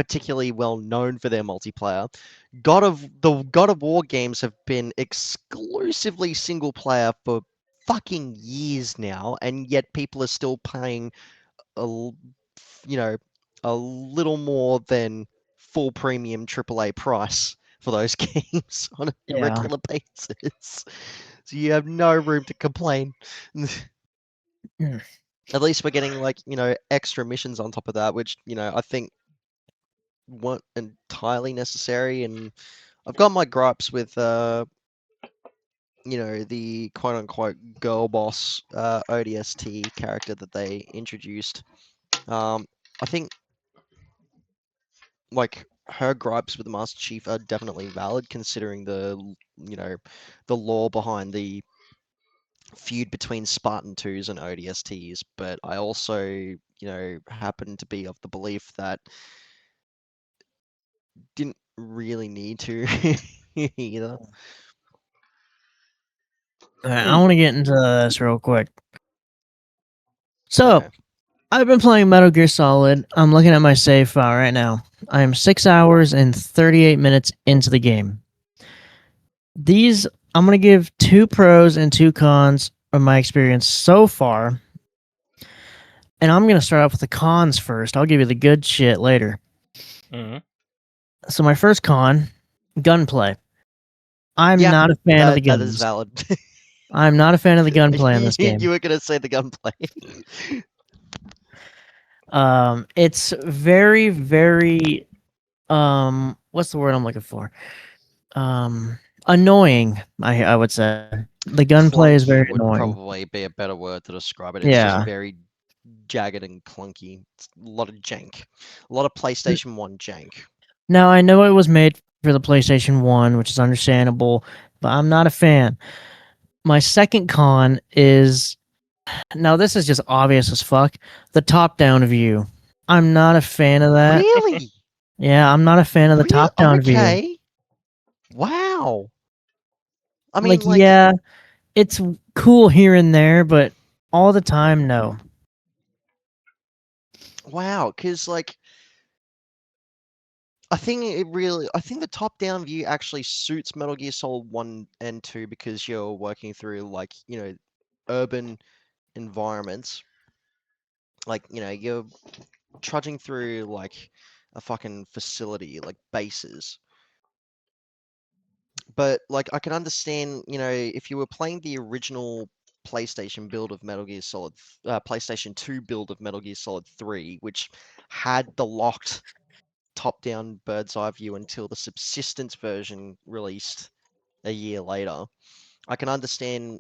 particularly well known for their multiplayer. God of War games have been exclusively single player for fucking years now, and yet people are still paying a a little more than full premium AAA price for those games on a Yeah. regular basis. So you have no room to complain. At least we're getting extra missions on top of that, which I think weren't entirely necessary. And I've got my gripes with the quote unquote girl boss ODST character that they introduced. I think her gripes with the Master Chief are definitely valid, considering the lore behind the feud between Spartan 2s and ODSTs. But I also happen to be of the belief that didn't really need to either. Alright, I want to get into this real quick. So, Okay. I've been playing Metal Gear Solid. I'm looking at my save file right now. I am 6 hours and 38 minutes into the game. I'm going to give 2 pros and 2 cons of my experience so far. And I'm going to start off with the cons first. I'll give you the good shit later. Mhm. So, my first con, gunplay. I'm Yeah, not a fan of the that is guns. valid. I'm not a fan of the gunplay in this game. You were gonna say the gunplay. It's very, very what's the word I'm looking for? Annoying, I would say. The gunplay is very Clunky would annoying. probably be a better word to describe it. It's just Yeah. very jagged and clunky. It's a lot of jank. A lot of PlayStation 1 jank. Now I know it was made for the PlayStation 1, which is understandable, but I'm not a fan. My second con is now this is just obvious as fuck. The top-down view. I'm not a fan of that. Really? Yeah, I'm not a fan of the Real? top-down view. Okay. Wow. I Like, mean, yeah, it's cool here and there, but all the time, no. wow, because I think the top-down view actually suits Metal Gear Solid 1 and 2 because you're working through urban environments. You're trudging through a fucking facility, like bases. But I can understand, if you were playing the original PlayStation build of Metal Gear Solid, PlayStation 2 build of Metal Gear Solid 3, which had the locked top-down bird's eye view until the subsistence version released a year later. I can understand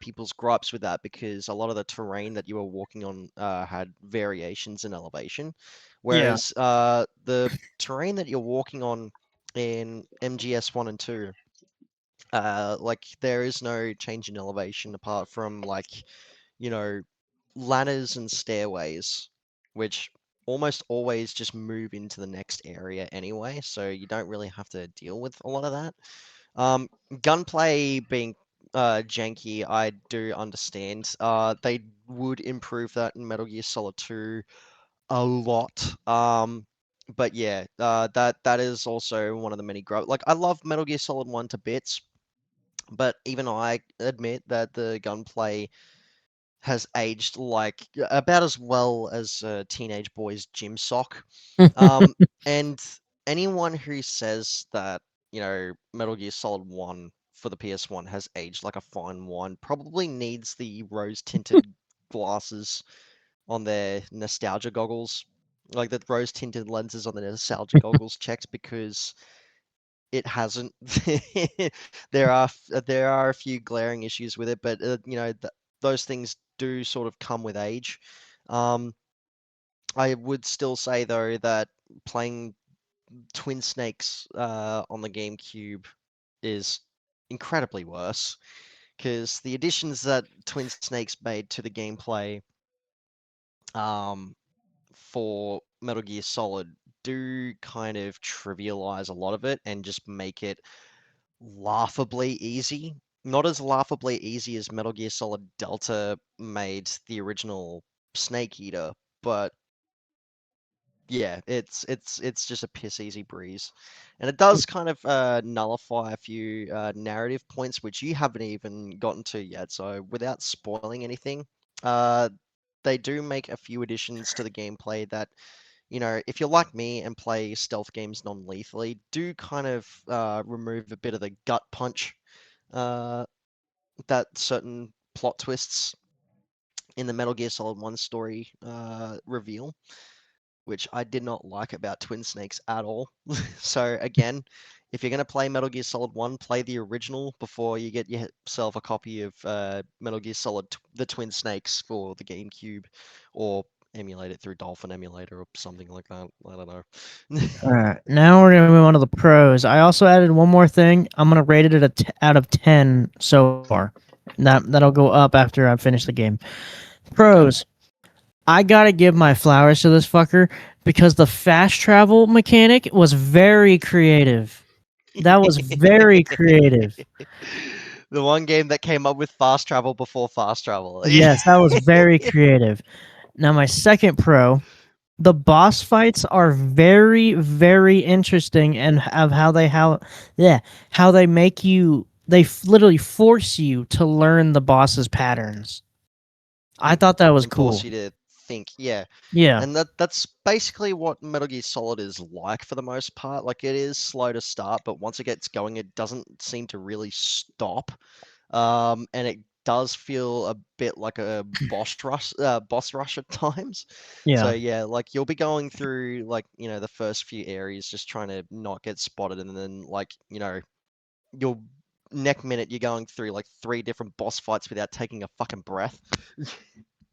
people's gripes with that because a lot of the terrain that you were walking on had variations in elevation, Yeah. whereas the terrain that you're walking on in MGS 1 and 2, there is no change in elevation apart from you know ladders and stairways, which almost always just move into the next area anyway, so you don't really have to deal with a lot of that. Gunplay being janky, I do understand. They would improve that in Metal Gear Solid 2 a lot. But yeah, that is also one of the many I love Metal Gear Solid 1 to bits, but even I admit that the gunplay has aged about as well as a teenage boy's gym sock. And anyone who says that, Metal Gear Solid 1 for the PS1 has aged like a fine wine probably needs the rose-tinted glasses on their nostalgia goggles, like the rose-tinted lenses on the nostalgia goggles checked, because it hasn't. There are a few glaring issues with it, but those things do sort of come with age. Um, I would still say though that playing Twin Snakes on the GameCube is incredibly worse because the additions that Twin Snakes made to the gameplay um, for Metal Gear Solid do kind of trivialize a lot of it and just make it laughably easy. Not as laughably easy as Metal Gear Solid Delta made the original Snake Eater, but Yeah, it's just a piss easy breeze, and it does kind of nullify a few narrative points which you haven't even gotten to yet. So without spoiling anything, uh, they do make a few additions to the gameplay that, if you're like me and play stealth games non-lethally, do kind of remove a bit of the gut punch uh, that certain plot twists in the Metal Gear Solid 1 story reveal, which I did not like about Twin Snakes at all. So again, if you're going to play Metal Gear Solid 1, play the original before you get yourself a copy of Metal Gear Solid The Twin Snakes for the GameCube, or emulate it through Dolphin Emulator or something like that. I don't know. All right, now we're gonna move on to the pros. I also added one more thing. I'm gonna rate it at out of 10 so far. That'll go up after I finish the game. Okay. Pros. I gotta give my flowers to this fucker because the fast travel mechanic was very creative. That was very creative. The one game that came up with fast travel before fast travel. Yes, that was very creative. Now my second pro, the boss fights are very, very interesting and of how they make you literally force you to learn the boss's patterns. I And thought that was and force cool. you to think, yeah. Yeah. And that's basically what Metal Gear Solid is like for the most part. Like it is slow to start, but once it gets going, it doesn't seem to really stop. And it does feel a bit like a boss rush at times. So Yeah. yeah, like you'll be going through like, the first few areas just trying to not get spotted, and then like, you'll next minute you're going through like three different boss fights without taking a fucking breath.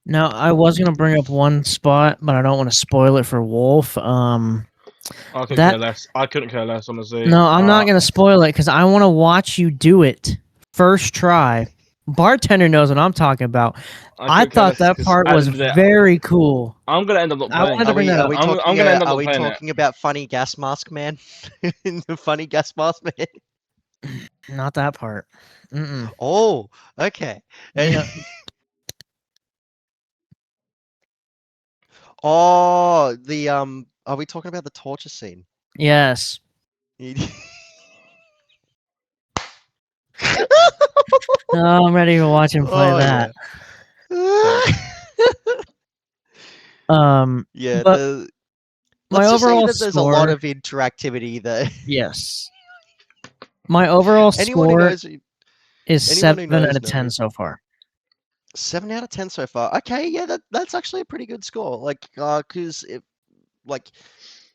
Now I was gonna bring up one spot, but I don't want to spoil it for Wolf. I couldn't care That less. I couldn't care less, honestly. no, I'm not gonna spoil it because I want to watch you do it first try. Bartender knows what I'm talking about. I I couldn't care thought less that because part at the was end of the day, very cool. I'm gonna end up not I playing wanted to Are it. bring we that are up. we I'm talking gonna end are up we playing it. talking about funny gas mask man? The funny gas mask man? Not that part. Mm-mm. Oh, okay. Yeah. Oh, are we talking about the torture scene? Yes. Oh, I'm ready to watch him play Oh that. yeah. So, Um, Yeah, but my let's just say overall that there's a lot score, of interactivity there. yes. My overall Anyone who score knows is anyone who 7 out knows of 10 knows. so far. 7 out of 10 so far. Okay, yeah, that's actually a pretty good score. Like, cause like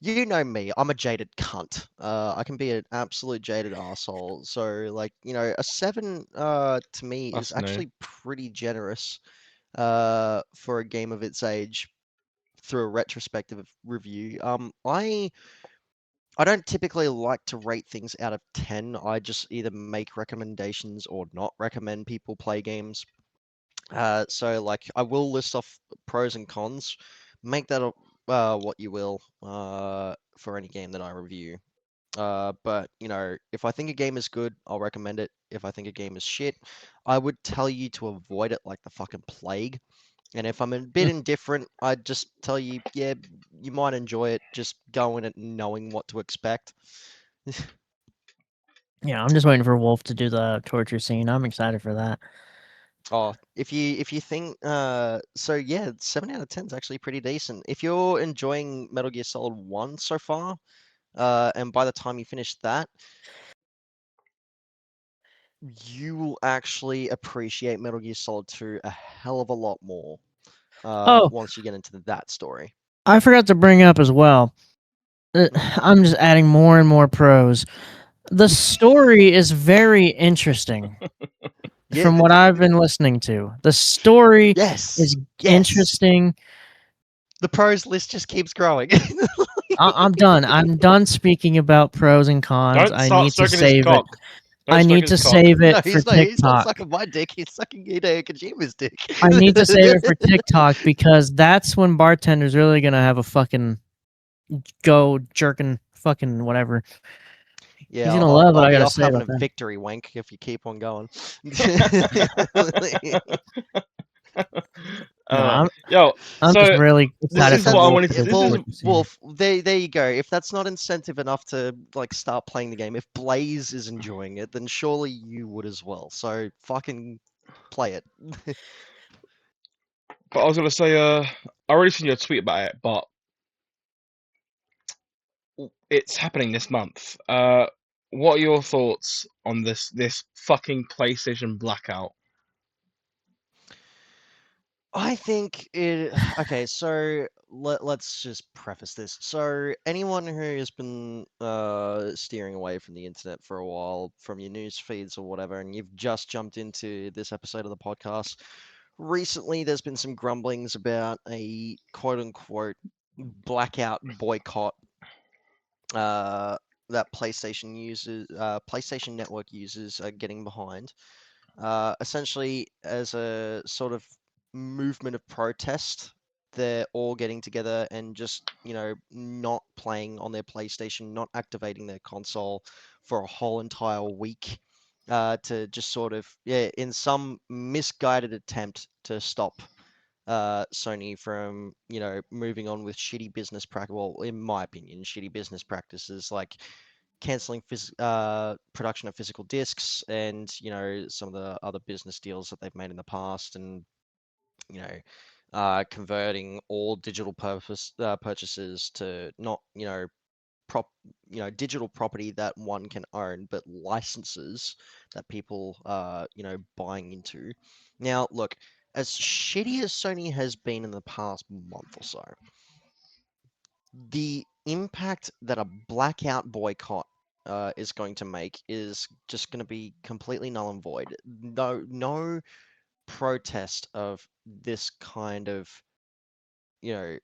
you know me, I'm a jaded cunt. I can be an absolute jaded asshole. So like, a 7 to me is that's new. actually pretty generous for a game of its age through a retrospective review. I don't typically like to rate things out of 10. I just either make recommendations or not recommend people play games. So like I will list off pros and cons. Make that what you will for any game that I review. But if I think a game is good, I'll recommend it. If I think a game is shit, I would tell you to avoid it like the fucking plague. And if I'm a bit indifferent, I'd just tell you, yeah, you might enjoy it. Just go in it knowing what to expect. Yeah, I'm just waiting for Wolf to do the torture scene. I'm excited for that. Oh, if you think so yeah, 7 out of 10 is actually pretty decent. If you're enjoying Metal Gear Solid 1 so far, and by the time you finish that, you will actually appreciate Metal Gear Solid 2 a hell of a lot more Oh, once you get into that story. I forgot to bring up as well. Hmm. I'm just adding more and more pros. The story is very interesting Yeah, from what I've been listening to. The story yes, is yes. interesting. The pros list just keeps growing. I'm done. I'm done speaking about pros and cons. Don't I start need to stroking his save it. cock. Don't I stroke need his to cock. save No, it for he's not TikTok. sucking my dick. He's sucking Hideo Kojima's dick. I need to save it for TikTok because that's when bartender's really gonna have a fucking go jerking fucking whatever. He's Yeah, gonna I'll, love what I'll I be gotta off say having about a that. victory wank if you keep on going. No, Yo, I'm so just really this excited is for what I Wolf wanted to to. This well, is what to see. Wolf, there you go. If that's not incentive enough to like start playing the game, if Blaze is enjoying it, then surely you would as well. So fucking play it. But I was gonna say, I already seen your tweet about it, but it's happening this month. What are your thoughts on this fucking PlayStation blackout? I think it. Okay, so let's just preface this. So anyone who has been steering away from the internet for a while, from your news feeds or whatever, and you've just jumped into this episode of the podcast, recently there's been some grumblings about a quote unquote blackout boycott that PlayStation Network users are getting behind. Essentially, as a sort of movement of protest, they're all getting together and just, not playing on their PlayStation, not activating their console for a whole entire week, to just sort of, yeah, in some misguided attempt to stop Sony from, moving on with shitty business practice. Well, in my opinion, shitty business practices like canceling production of physical discs and, some of the other business deals that they've made in the past, and, converting all digital purchases to not, prop, digital property that one can own, but licenses that people buying into. Now, look, as shitty as Sony has been in the past month or so, the impact that a blackout boycott is going to make is just going to be completely null and void. No protest of this kind of,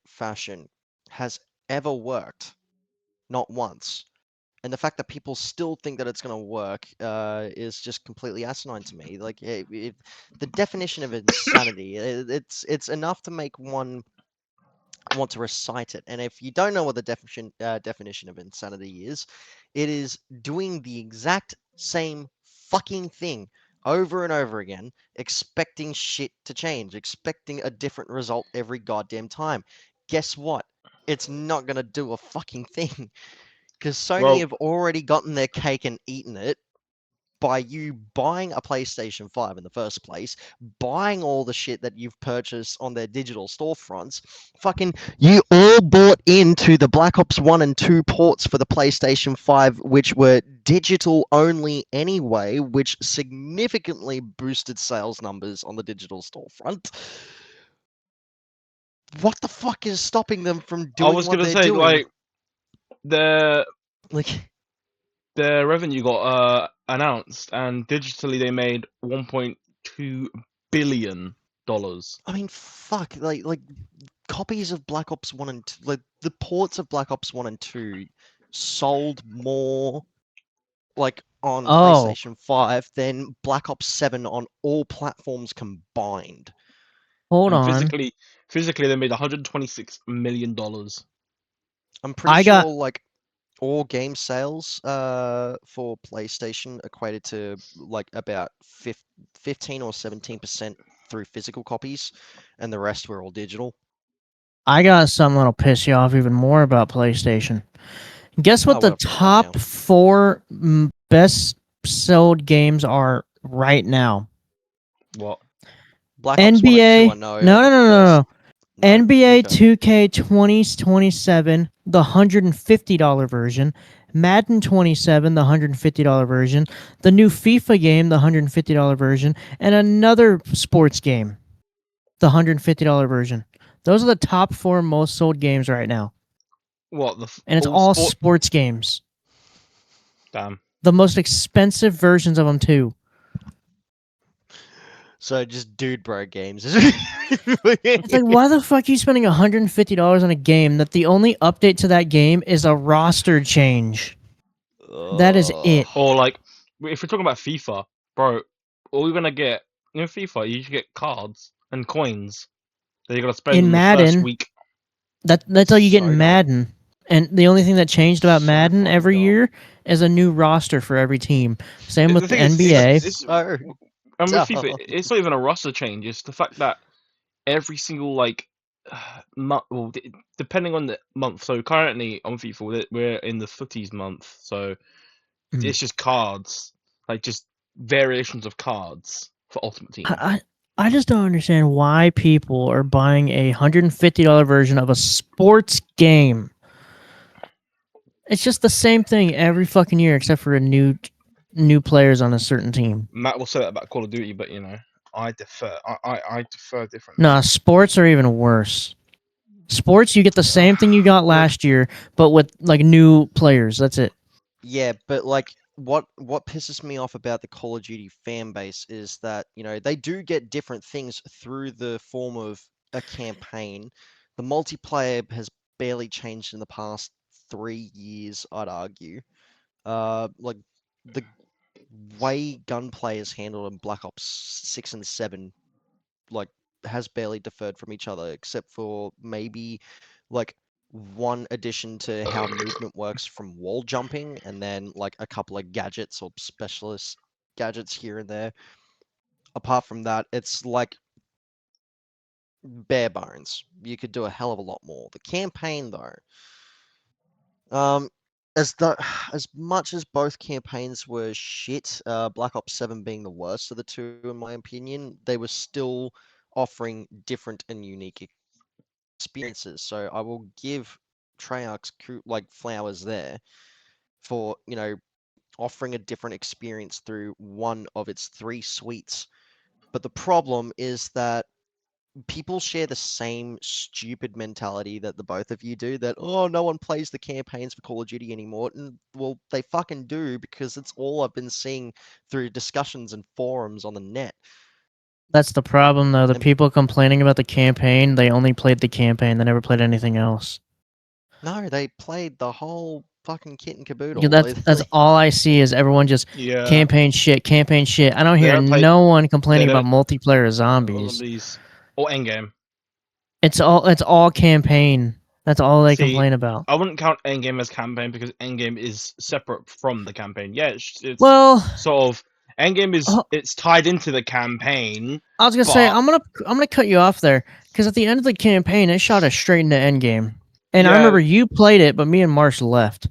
fashion has ever worked, not once. And the fact that people still think that it's going to work is just completely asinine to me. Like, the definition of insanity, it's enough to make one want to recite it. And if you don't know what the definition of insanity is, it is doing the exact same fucking thing over and over again, expecting shit to change, expecting a different result every goddamn time. Guess what? It's not going to do a fucking thing. Because Sony Well, have already gotten their cake and eaten it by you buying a PlayStation 5 in the first place, buying all the shit that you've purchased on their digital storefronts. Fucking, you all bought into the Black Ops 1 and 2 ports for the PlayStation 5, which were digital only anyway, which significantly boosted sales numbers on the digital storefront. What the fuck is stopping them from I doing was what gonna they're say, doing? like, their Like, their revenue got announced, and digitally they made $1.2 billion. I mean, fuck, like copies of Black Ops 1 and 2, like the ports of Black Ops 1 and 2 sold more like on Oh, PlayStation 5 than Black Ops 7 on all platforms combined. hold And on. physically they made $126 million. I'm pretty I got sure like all game sales for PlayStation equated to like about 15 or 17% through physical copies, and the rest were all digital. something that'll piss you off even more about PlayStation. Guess Oh, what the well, right now. top 4 best sold games are right now? What? Black Ops 1 and 2 NBA. I know No, are no, the no, no, first. no. No? NBA Okay. 2K 2027, the $150 version. Madden 27, the $150 version. The new FIFA game, the $150 version. And another sports game, the $150 version. Those are the top 4 most sold games right now. What? And it's All all sport? sports games. Damn. The most expensive versions of them, too. So just dude bro games. It's like, why the fuck are you spending $150 on a game that the only update to that game is a roster change? That is it. Or like, if we're talking about FIFA, bro, all you're gonna get in FIFA, you just get cards and coins that you're gonna spend In in the first Madden, week. that's all you get So in dumb. Madden. And the only thing that changed about So Madden fucking every dumb. year is a new roster for every team. Same with The the thing is, NBA. it's So and with FIFA, dumb. it's not even a roster change. It's the fact that every single like month, well, depending on the month. So currently on FIFA, we're in the footies month, so it's just cards, like just variations of cards for Ultimate Team. I just don't understand why people are buying a $150 version of a sports game. It's just the same thing every fucking year, except for a new players on a certain team. Matt will say that about Call of Duty, but I defer. I defer differently. Nah, sports are even worse. Sports, you get the same thing you got last year, but with like new players. That's it. Yeah, but like what pisses me off about the Call of Duty fan base is that, they do get different things through the form of a campaign. The multiplayer has barely changed in the past 3 years, I'd argue. Like the way gunplay is handled in Black Ops 6 and 7, like, has barely differed from each other, except for maybe like one addition to how movement works from wall jumping, and then like a couple of gadgets or specialist gadgets here and there. Apart from that, it's like bare bones. You could do a hell of a lot more. The campaign, though, um, as much as both campaigns were shit, Black Ops 7 being the worst of the two, in my opinion, they were still offering different and unique experiences. So I will give Treyarch's like flowers there for, offering a different experience through one of its three suites. But the problem is that people share the same stupid mentality that the both of you do, that, oh, no one plays the campaigns for Call of Duty anymore. And well, they fucking do, because it's all I've been seeing through discussions and forums on the net. That's the problem, though. The And people complaining about the campaign, they only played the campaign. They never played anything else. no, they played the whole fucking kit and Yeah, caboodle. that's all I see is everyone just Yeah, campaign shit, campaign shit. I don't they hear don't play. no one They complaining about don't. multiplayer zombies. Zombies or Endgame. It's all campaign. That's all they See, complain about. I wouldn't count Endgame as campaign because Endgame is separate from the campaign. Yeah, it's Well, sort of Endgame is uh, it's tied into the campaign, I was gonna say but I'm gonna cut you off there because at the end of the campaign it shot us straight into endgame, and I yeah, remember you played it, but me and Marsh left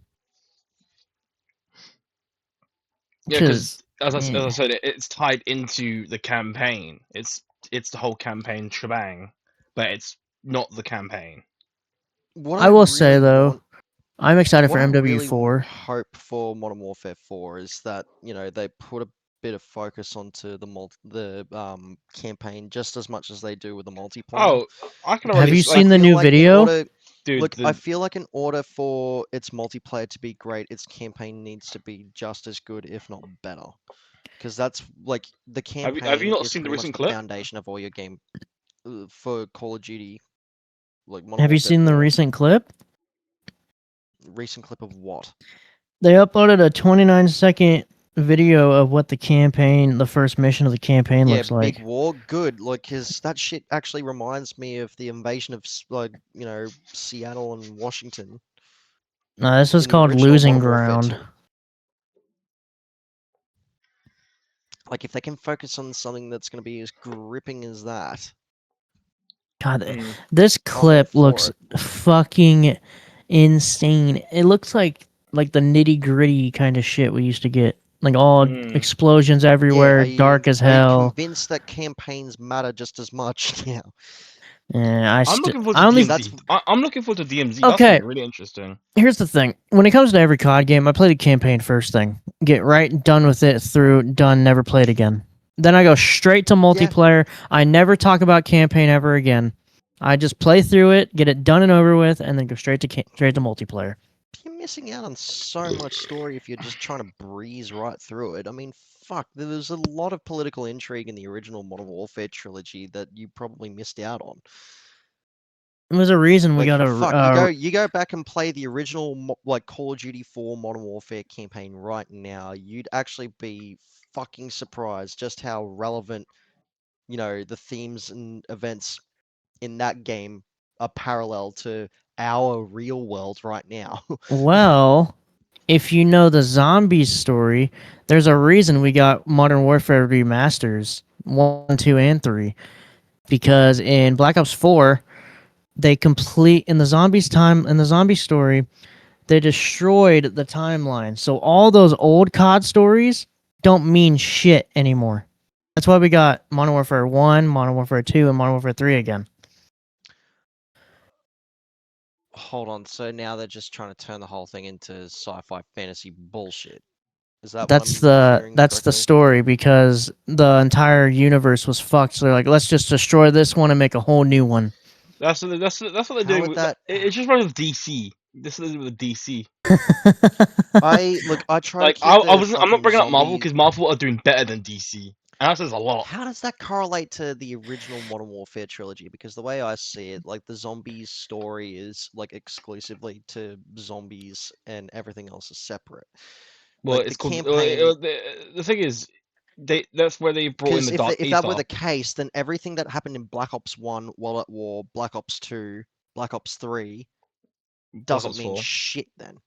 yeah, because because as I said, it's tied into the campaign. It's the whole campaign shebang, but it's not the campaign. what I I will say really though want I'm excited for what I really MW4. hope for Modern Warfare 4 is that, they put a bit of focus onto the campaign just as much as they do with the multiplayer. Oh, I can Have already you Because I seen the feel new like in video? order dude. Look, I feel like in order for its multiplayer to be great, its campaign needs to be just as good, if not better. Because that's like the Have you campaign not is seen the pretty much recent the clip? foundation of all your game for Call of Duty, like Modern Have you Warfare seen the 4. recent clip? Recent clip of what? They uploaded a 29-second video of what the first mission of the campaign Yeah, looks Big like. War, good. Like, cause that shit actually reminds me of the invasion of like, Seattle and Washington No, this was in the called original Losing Modern Warfare Ground. 2. Like, if they can focus on something that's going to be as gripping as that, God, Mm. this I'm all clip for looks it. fucking insane. It looks like the nitty gritty kind of shit we used to get, like all Mm. explosions Yeah, everywhere, dark as are you hell. convinced that campaigns matter just as much now? Yeah, I'm looking forward I to only Because that's DMZ. I'm looking forward to DMZ. That's gonna okay. be really interesting. Here's the thing: when it comes to every COD game, I play the campaign first thing, get right done with it, through done, never played again. Then I go straight to yeah, multiplayer. I never talk about campaign ever again. I just play through it, get it done and over with, and then go straight to multiplayer. you're missing out on so much story if you're just trying to breeze right through it. I mean, fuck, there was a lot of political intrigue in the original Modern Warfare trilogy that you probably missed out on. There's a reason we Like, got a fuck, you go back and play the original like Call of Duty 4 Modern Warfare campaign right now, you'd actually be fucking surprised just how relevant, the themes and events in that game are parallel to our real world right now. well. If you know the zombies story, there's a reason we got Modern Warfare remasters 1, 2, and 3. because in Black Ops 4, they complete in the zombie story, they destroyed the timeline. So all those old COD stories don't mean shit anymore. That's why we got Modern Warfare 1, Modern Warfare 2, and Modern Warfare 3 again. Hold on, so now they're just trying to turn the whole thing into sci-fi fantasy bullshit. Is that what That's I'm the hearing that's the correctly? story, because the entire universe was fucked. So they're like, let's just destroy this one and make a whole new one. That's what they're How doing. would With, that? it just runs with DC. This is with DC. I try to keep the I'm not fucking bringing up Marvel zombie. because Marvel are doing better than DC, and that says a lot. How does that correlate to the original Modern Warfare trilogy? Because the way I see it, like the zombies story is like exclusively to zombies and everything else is separate. Well, Like the it's called campaign, the thing is, that's where they brought in because the if Dark if that were Ether. the case, then everything that happened in Black Ops 1, World at War, Black Ops 2, Black Ops 3 Black doesn't Ops mean 4. shit then.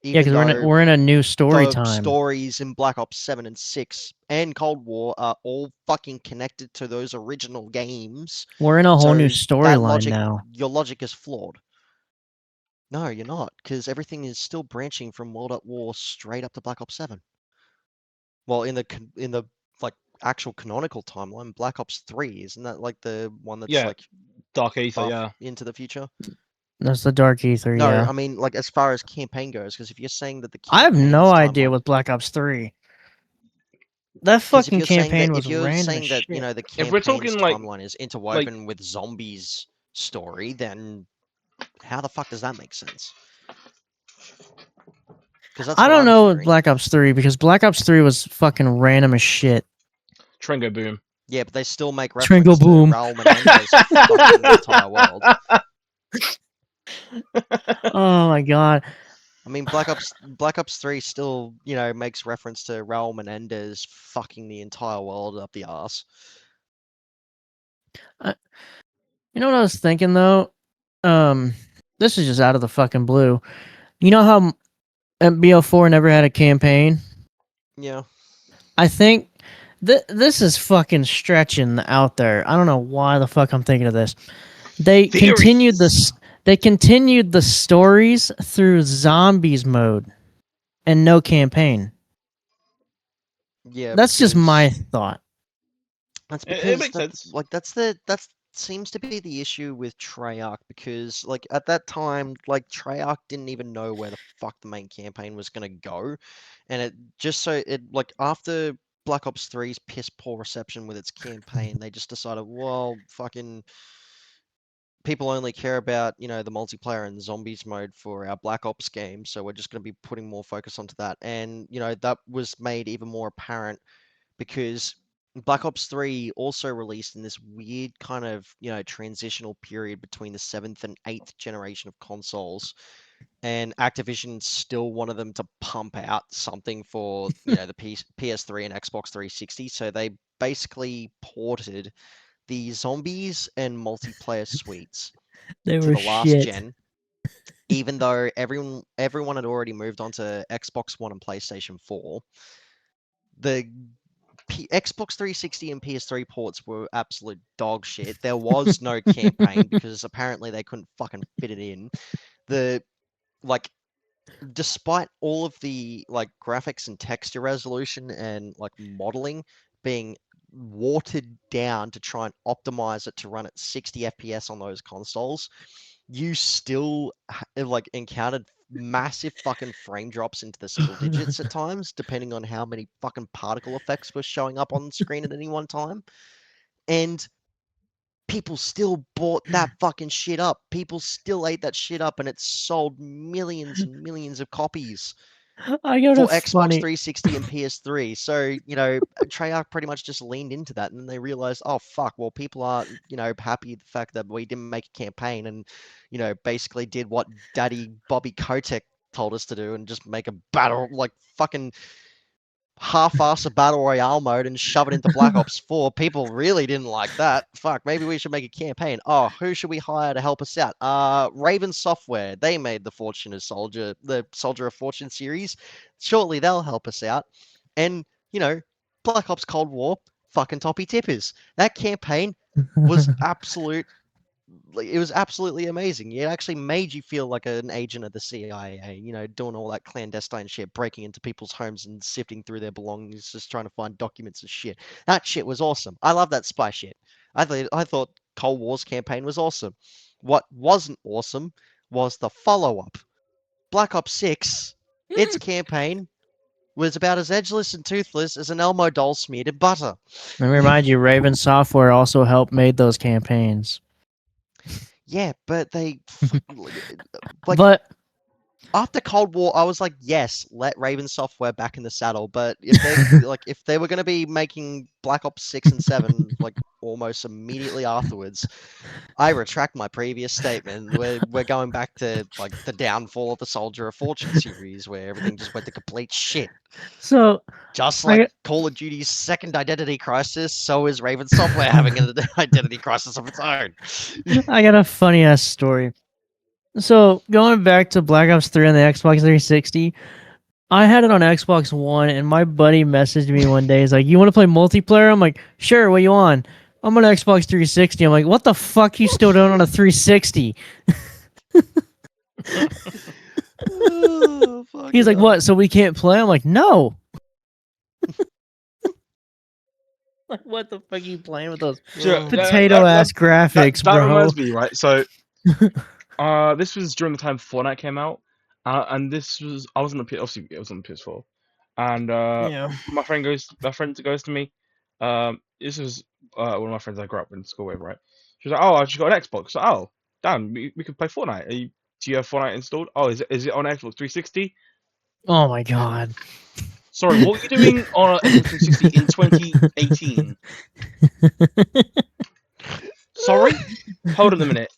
Yeah, Even because though we're in a new story the time. stories in Black Ops 7 and 6 and Cold War are all fucking connected to those original games. We're in a whole new So that storyline logic, now. your logic is flawed. No, you're not, because everything is still branching from World at War straight up to Black Ops 7. Well, in the like actual canonical timeline, Black Ops 3, isn't that like the one that's Yeah, like Dark Ether. far Yeah, into the future? That's the Dark Ether, No, yeah. I mean like as far as campaign goes, because if you're saying that the I have no campaign's idea timeline, with Black Ops 3. That because fucking campaign was random as you shit. know the if we're campaign's talking like timeline is interwoven with zombies story, then how the fuck does that make sense? Because that's I what don't I'm know with hearing. Black Ops 3, because Black Ops 3 was fucking random as shit. Tringo Boom. Yeah, but they still make Tringle reference to Boom. Raul Menendez fucking the entire world. Oh my god. I mean, Black Ops 3 still, makes reference to Raul Menendez fucking the entire world up the arse. You know what I was thinking though? This is just out of the fucking blue. You know how BO4 never had a campaign? Yeah. I think this is fucking stretching out there. I don't know why the fuck I'm thinking of this. They continued Theories. this. They continued the stories through zombies mode and no campaign. Yeah, That's just my because thought. that's It because makes sense. that seems to be the issue with Treyarch, because like at that time, like Treyarch didn't even know where the fuck the main campaign was gonna go, and it just so it like after Black Ops 3's piss poor reception with its campaign, they just decided, well, fucking people only care about, the multiplayer and zombies mode for our Black Ops game, so we're just going to be putting more focus onto that. And, that was made even more apparent because Black Ops 3 also released in this weird kind of, transitional period between the 7th and 8th generation of consoles. And Activision still wanted them to pump out something for, the PS3 and Xbox 360. So they basically ported the zombies and multiplayer suites They to were the last shit. gen, even though everyone had already moved on to Xbox One and PlayStation 4. The Xbox 360 and PS3 ports were absolute dog shit. There was no campaign because apparently they couldn't fucking fit it in. The like Despite all of the like graphics and texture resolution and like modeling being watered down to try and optimize it to run at 60 FPS on those consoles, you still like encountered massive fucking frame drops into the single digits at times, depending on how many fucking particle effects were showing up on the screen at any one time. And people still bought that fucking shit up. People still ate that shit up, and it sold millions and millions of copies I know for that's Xbox funny. 360 and PS3. So, Treyarch pretty much just leaned into that, and then they realized, oh fuck, well people aren't, happy with the fact that we didn't make a campaign and, basically did what Daddy Bobby Kotick told us to do and just make a battle like fucking half-ass a battle royale mode and shove it into Black Ops 4. People really didn't like that. Fuck, maybe we should make a campaign. Oh, who should we hire to help us out? Raven Software. They made the Soldier of Fortune series. Shortly they'll help us out. And, Black Ops Cold War, fucking toppy tippers. That campaign was absolute. Like, it was absolutely amazing. It actually made you feel like an agent of the CIA, you know, doing all that clandestine shit, breaking into people's homes and sifting through their belongings, just trying to find documents and shit. That shit was awesome. I love that spy shit. I thought Cold War's campaign was awesome. What wasn't awesome was the follow-up. Black Ops 6, its campaign was about as edgeless and toothless as an Elmo doll smeared in butter. Let me remind you, Raven Software also helped made those campaigns. Yeah, but like But after Cold War, I was like, yes, let Raven Software back in the saddle. But if they were going to be making Black Ops 6 and 7 like almost immediately afterwards, I retract my previous statement. We're going back to like the downfall of the Soldier of Fortune series, where everything just went to complete shit. so Just I like got, Call of Duty's second identity crisis, so is Raven Software having an identity crisis of its own. I got a funny ass story. So going back to Black Ops 3 on the Xbox 360, I had it on Xbox One, and my buddy messaged me one day. He's like, "You want to play multiplayer?" I'm like, "Sure. What you on?" I'm on Xbox 360. I'm like, "What the fuck? You still doing on a 360?" Oh, He's fucking like, hell. "What? So we can't play?" I'm like, "No." Like, what the fuck are you playing with those So Oh, potato ass graphics, that bro? reminds me, right? So this was during the time Fortnite came out, and this was I was on the obviously it was on the PS4, and Yeah. my friend goes to me, this was one of my friends I grew up in school with, right? She was like, oh, I just got an Xbox. So, oh, damn, we can play Fortnite. Do you have Fortnite installed? Oh, is it on Xbox 360? Oh my god. Sorry, what were you doing on Xbox 360 in 2018? Sorry, hold on a minute.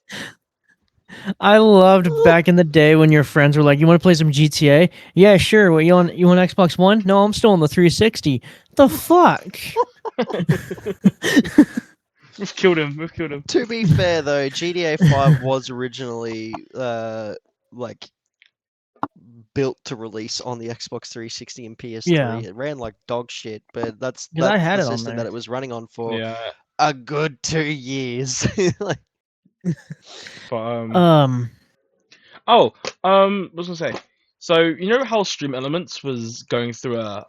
I loved back in the day when your friends were like, "You want to play some GTA?" Yeah, sure. What you on? You on Xbox One? No, I'm still on the 360. The fuck? We've killed him. We've killed him. To be fair though, GTA 5 was originally like built to release on the Xbox 360 and Yeah, PS3. It ran like dog shit, but that's because I that's had the it on system that there. it was running on for Yeah, a good 2 years. Like, but Um. oh, what was I gonna say? So you know how Stream Elements was going through a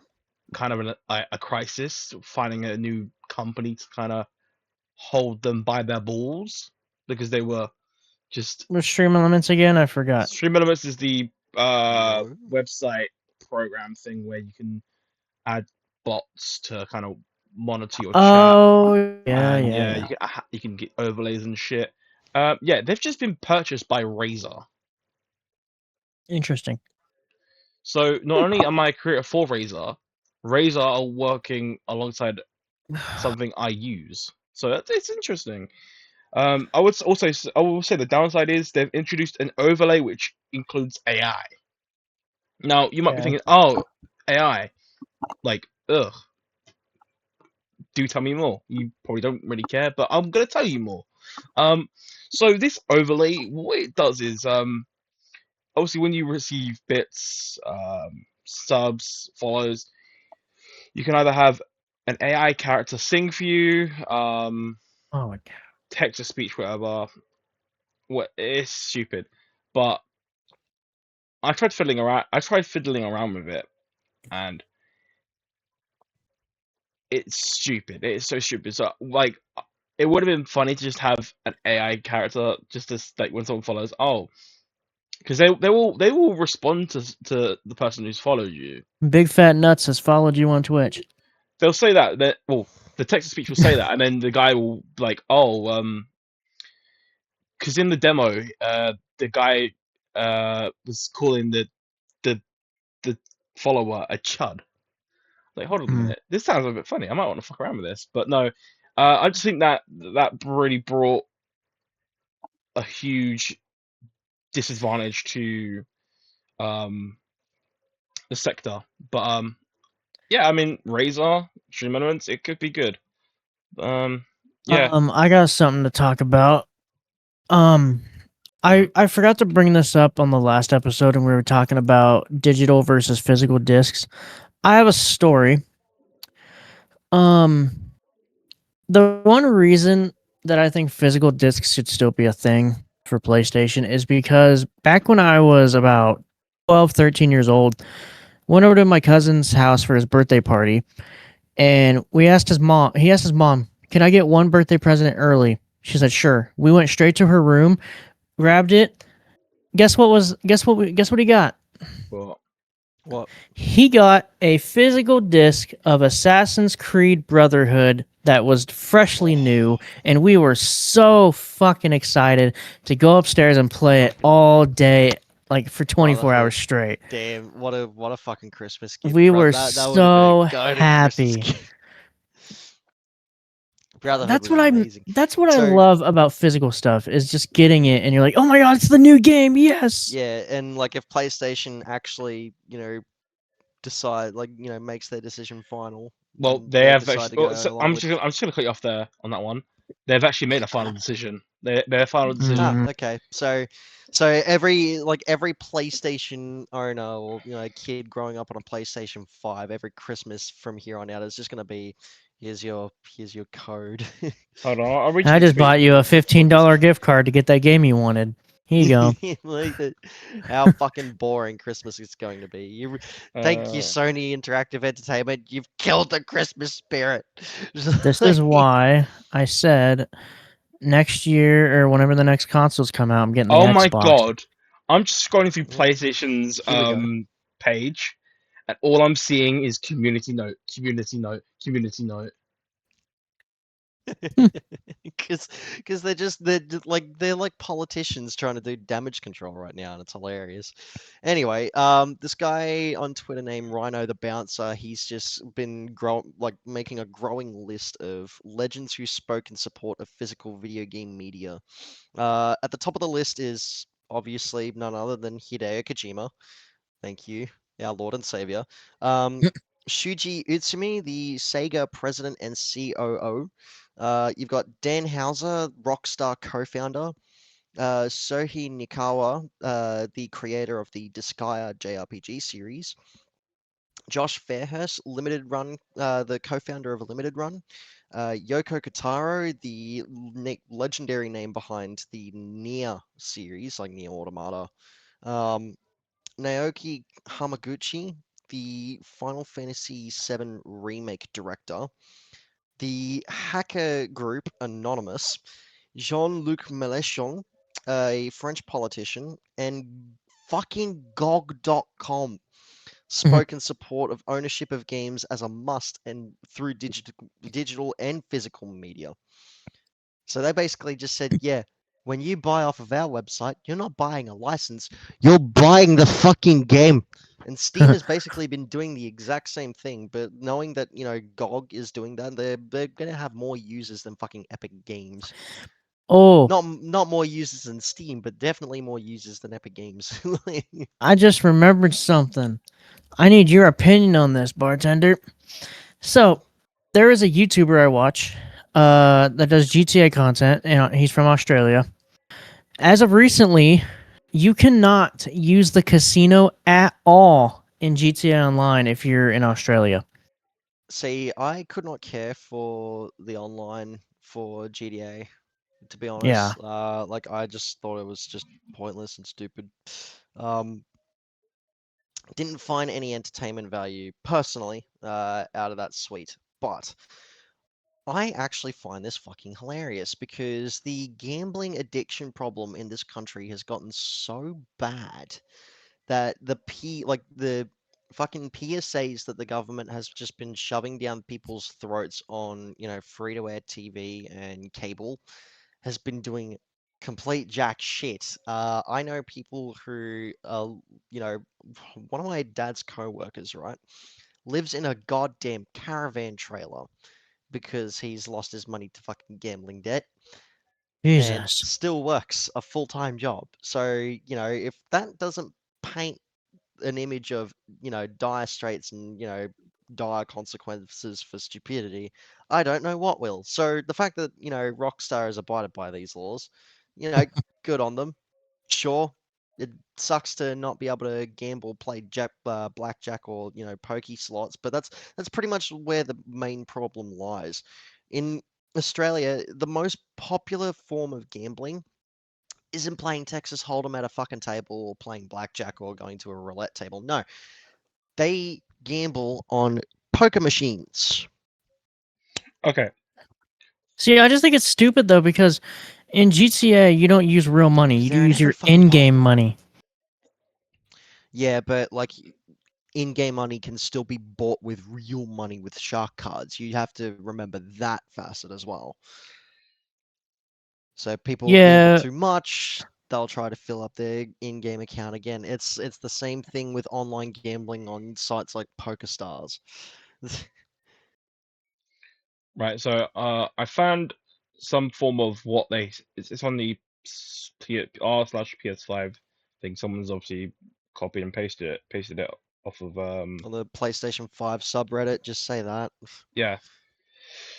kind of a crisis, finding a new company to kind of hold them by their balls because they were just With Stream Elements again, I forgot. Stream Elements is the no. website program thing where you can add bots to kind of monitor your chat, Oh yeah, and yeah, yeah, yeah. you can get overlays and shit. Yeah, they've just been purchased by Razer. Interesting. So not only am I a creator for Razer, Razer are working alongside something I use. So it's interesting. I will say the downside is they've introduced an overlay which includes AI. Now you might be Okay. thinking, oh, AI, like, ugh, do tell me more. You probably don't really care, but I'm gonna tell you more. Um, so this overlay, what it does is, obviously when you receive bits, subs, follows, you can either have an AI character sing for you, Oh my god. text to speech, whatever. What it's stupid, but I tried fiddling around with it, and it's stupid. It's so stupid. So like, it would have been funny to just have an AI character just as like when someone follows. Oh, because they will respond to the person who's followed you. Big Fat Nuts has followed you on Twitch. They'll say that well, the text to speech will say that, and then the guy will like, oh, because in the demo, the guy was calling the the follower a chud. Like, hold on a Hmm. minute, this sounds a bit funny. I might want to fuck around with this, but no. I just think that really brought a huge disadvantage to um the sector. But yeah, I mean, Razor Stream Elements, it could be good. Um, yeah, I got something to talk about. Um, I forgot to bring this up on the last episode, and we were talking about digital versus physical discs. I have a story. Um, the one reason that I think physical discs should still be a thing for PlayStation is because back when I was about 12, 13 years old, went over to my cousin's house for his birthday party, and he asked his mom, "Can I get one birthday present early?" She said, "Sure." We went straight to her room, grabbed it. Guess what he got? But What? He got a physical disc of Assassin's Creed Brotherhood that was freshly new, and we were so fucking excited to go upstairs and play it all day, like for 24 Brotherhood. hours straight. Damn, what a fucking Christmas gift, We bro. were That would have been a so goated Christmas happy. gift. Brotherhood was amazing. That's what I So love about physical stuff is just getting it and you're like, "Oh my god, it's the new game. Yes." yeah, and like if PlayStation actually, decide like, makes their decision final well, and they they have decide actually. to Well, go so along with I'm just gonna cut you off there on that one. They've actually made a final decision. Their final decision. okay. So every PlayStation owner or kid growing up on a PlayStation 5, every Christmas from here on out is just gonna be here's your code. Hold on, I'll read you I the just tweet. bought you a For this. $15 gift card to get that game you wanted. Here you go. Like that, how fucking boring Christmas is going to be. Thank you, Uh, Sony Interactive Entertainment. You've killed the Christmas spirit. This is why I said next year or whenever the next consoles come out, I'm getting the oh my Xbox. god, I'm just scrolling through Mm, PlayStation's here we go. page, and all I'm seeing is community note, community note, community note. Because they're like politicians trying to do damage control right now, and it's hilarious. Anyway, this guy on Twitter named Rhino the Bouncer, he's just been making a growing list of legends who spoke in support of physical video game media. At the top of the list is obviously none other than Hideo Kojima. Thank you, our Lord and Savior. Um, Shuji Utsumi, the Sega president and COO. You've got Dan Houser, Rockstar co-founder. Sohi Nikawa, the creator of the Disgaea JRPG series. Josh Fairhurst, Limited Run, the co-founder of Limited Run. Yoko Kotaro, the legendary name behind the Nier series, like Nier Automata. Um, Naoki Hamaguchi, the Final Fantasy VII Remake director, the hacker group Anonymous, Jean-Luc Mélenchon, a French politician, and fucking GOG.com spoke in support of ownership of games as a must and through digital and physical media. So they basically just said, yeah, when you buy off of our website, you're not buying a license, you're buying the fucking game. And Steam has basically been doing the exact same thing, but knowing that, GOG is doing that, they're gonna have more users than fucking Epic Games. Oh, Not more users than Steam, but definitely more users than Epic Games. I just remembered something. I need your opinion on this, bartender. So, there is a YouTuber I watch that does GTA content, and he's from Australia. As of recently, you cannot use the casino at all in GTA Online if you're in Australia. See, I could not care for the online for GTA, to be Yeah. honest. Like I just thought it was just pointless and stupid. Um, didn't find any entertainment value personally out of that suite, but I actually find this fucking hilarious because the gambling addiction problem in this country has gotten so bad that the fucking PSAs that the government has just been shoving down people's throats on, free to air TV and cable has been doing complete jack shit. I know people who, you know, one of my dad's co-workers, right, lives in a goddamn caravan trailer because he's lost his money to fucking gambling debt and Jesus. still works a full-time job. So, if that doesn't paint an image of, dire straits and, dire consequences for stupidity, I don't know what will. So the fact that, Rockstar has abided by these laws, good on them. Sure, it sucks to not be able to gamble, play blackjack or, pokey slots, but that's pretty much where the main problem lies. In Australia, the most popular form of gambling isn't playing Texas Hold'em at a fucking table or playing blackjack or going to a roulette table. No, they gamble on poker machines. Okay. See, I just think it's stupid though because in GTA you don't use real money. You They're in use every your fucking in-game money. Yeah, but like in-game money can still be bought with real money with shark cards. You have to remember that facet as well. So people gamble Yeah. too much, they'll try to fill up their in-game account again. It's the same thing with online gambling on sites like PokerStars. Right. So I found some form of what it's on the r/PS5 thing. Someone's obviously copied and pasted it off of On the PlayStation 5 subreddit, just say that. yeah.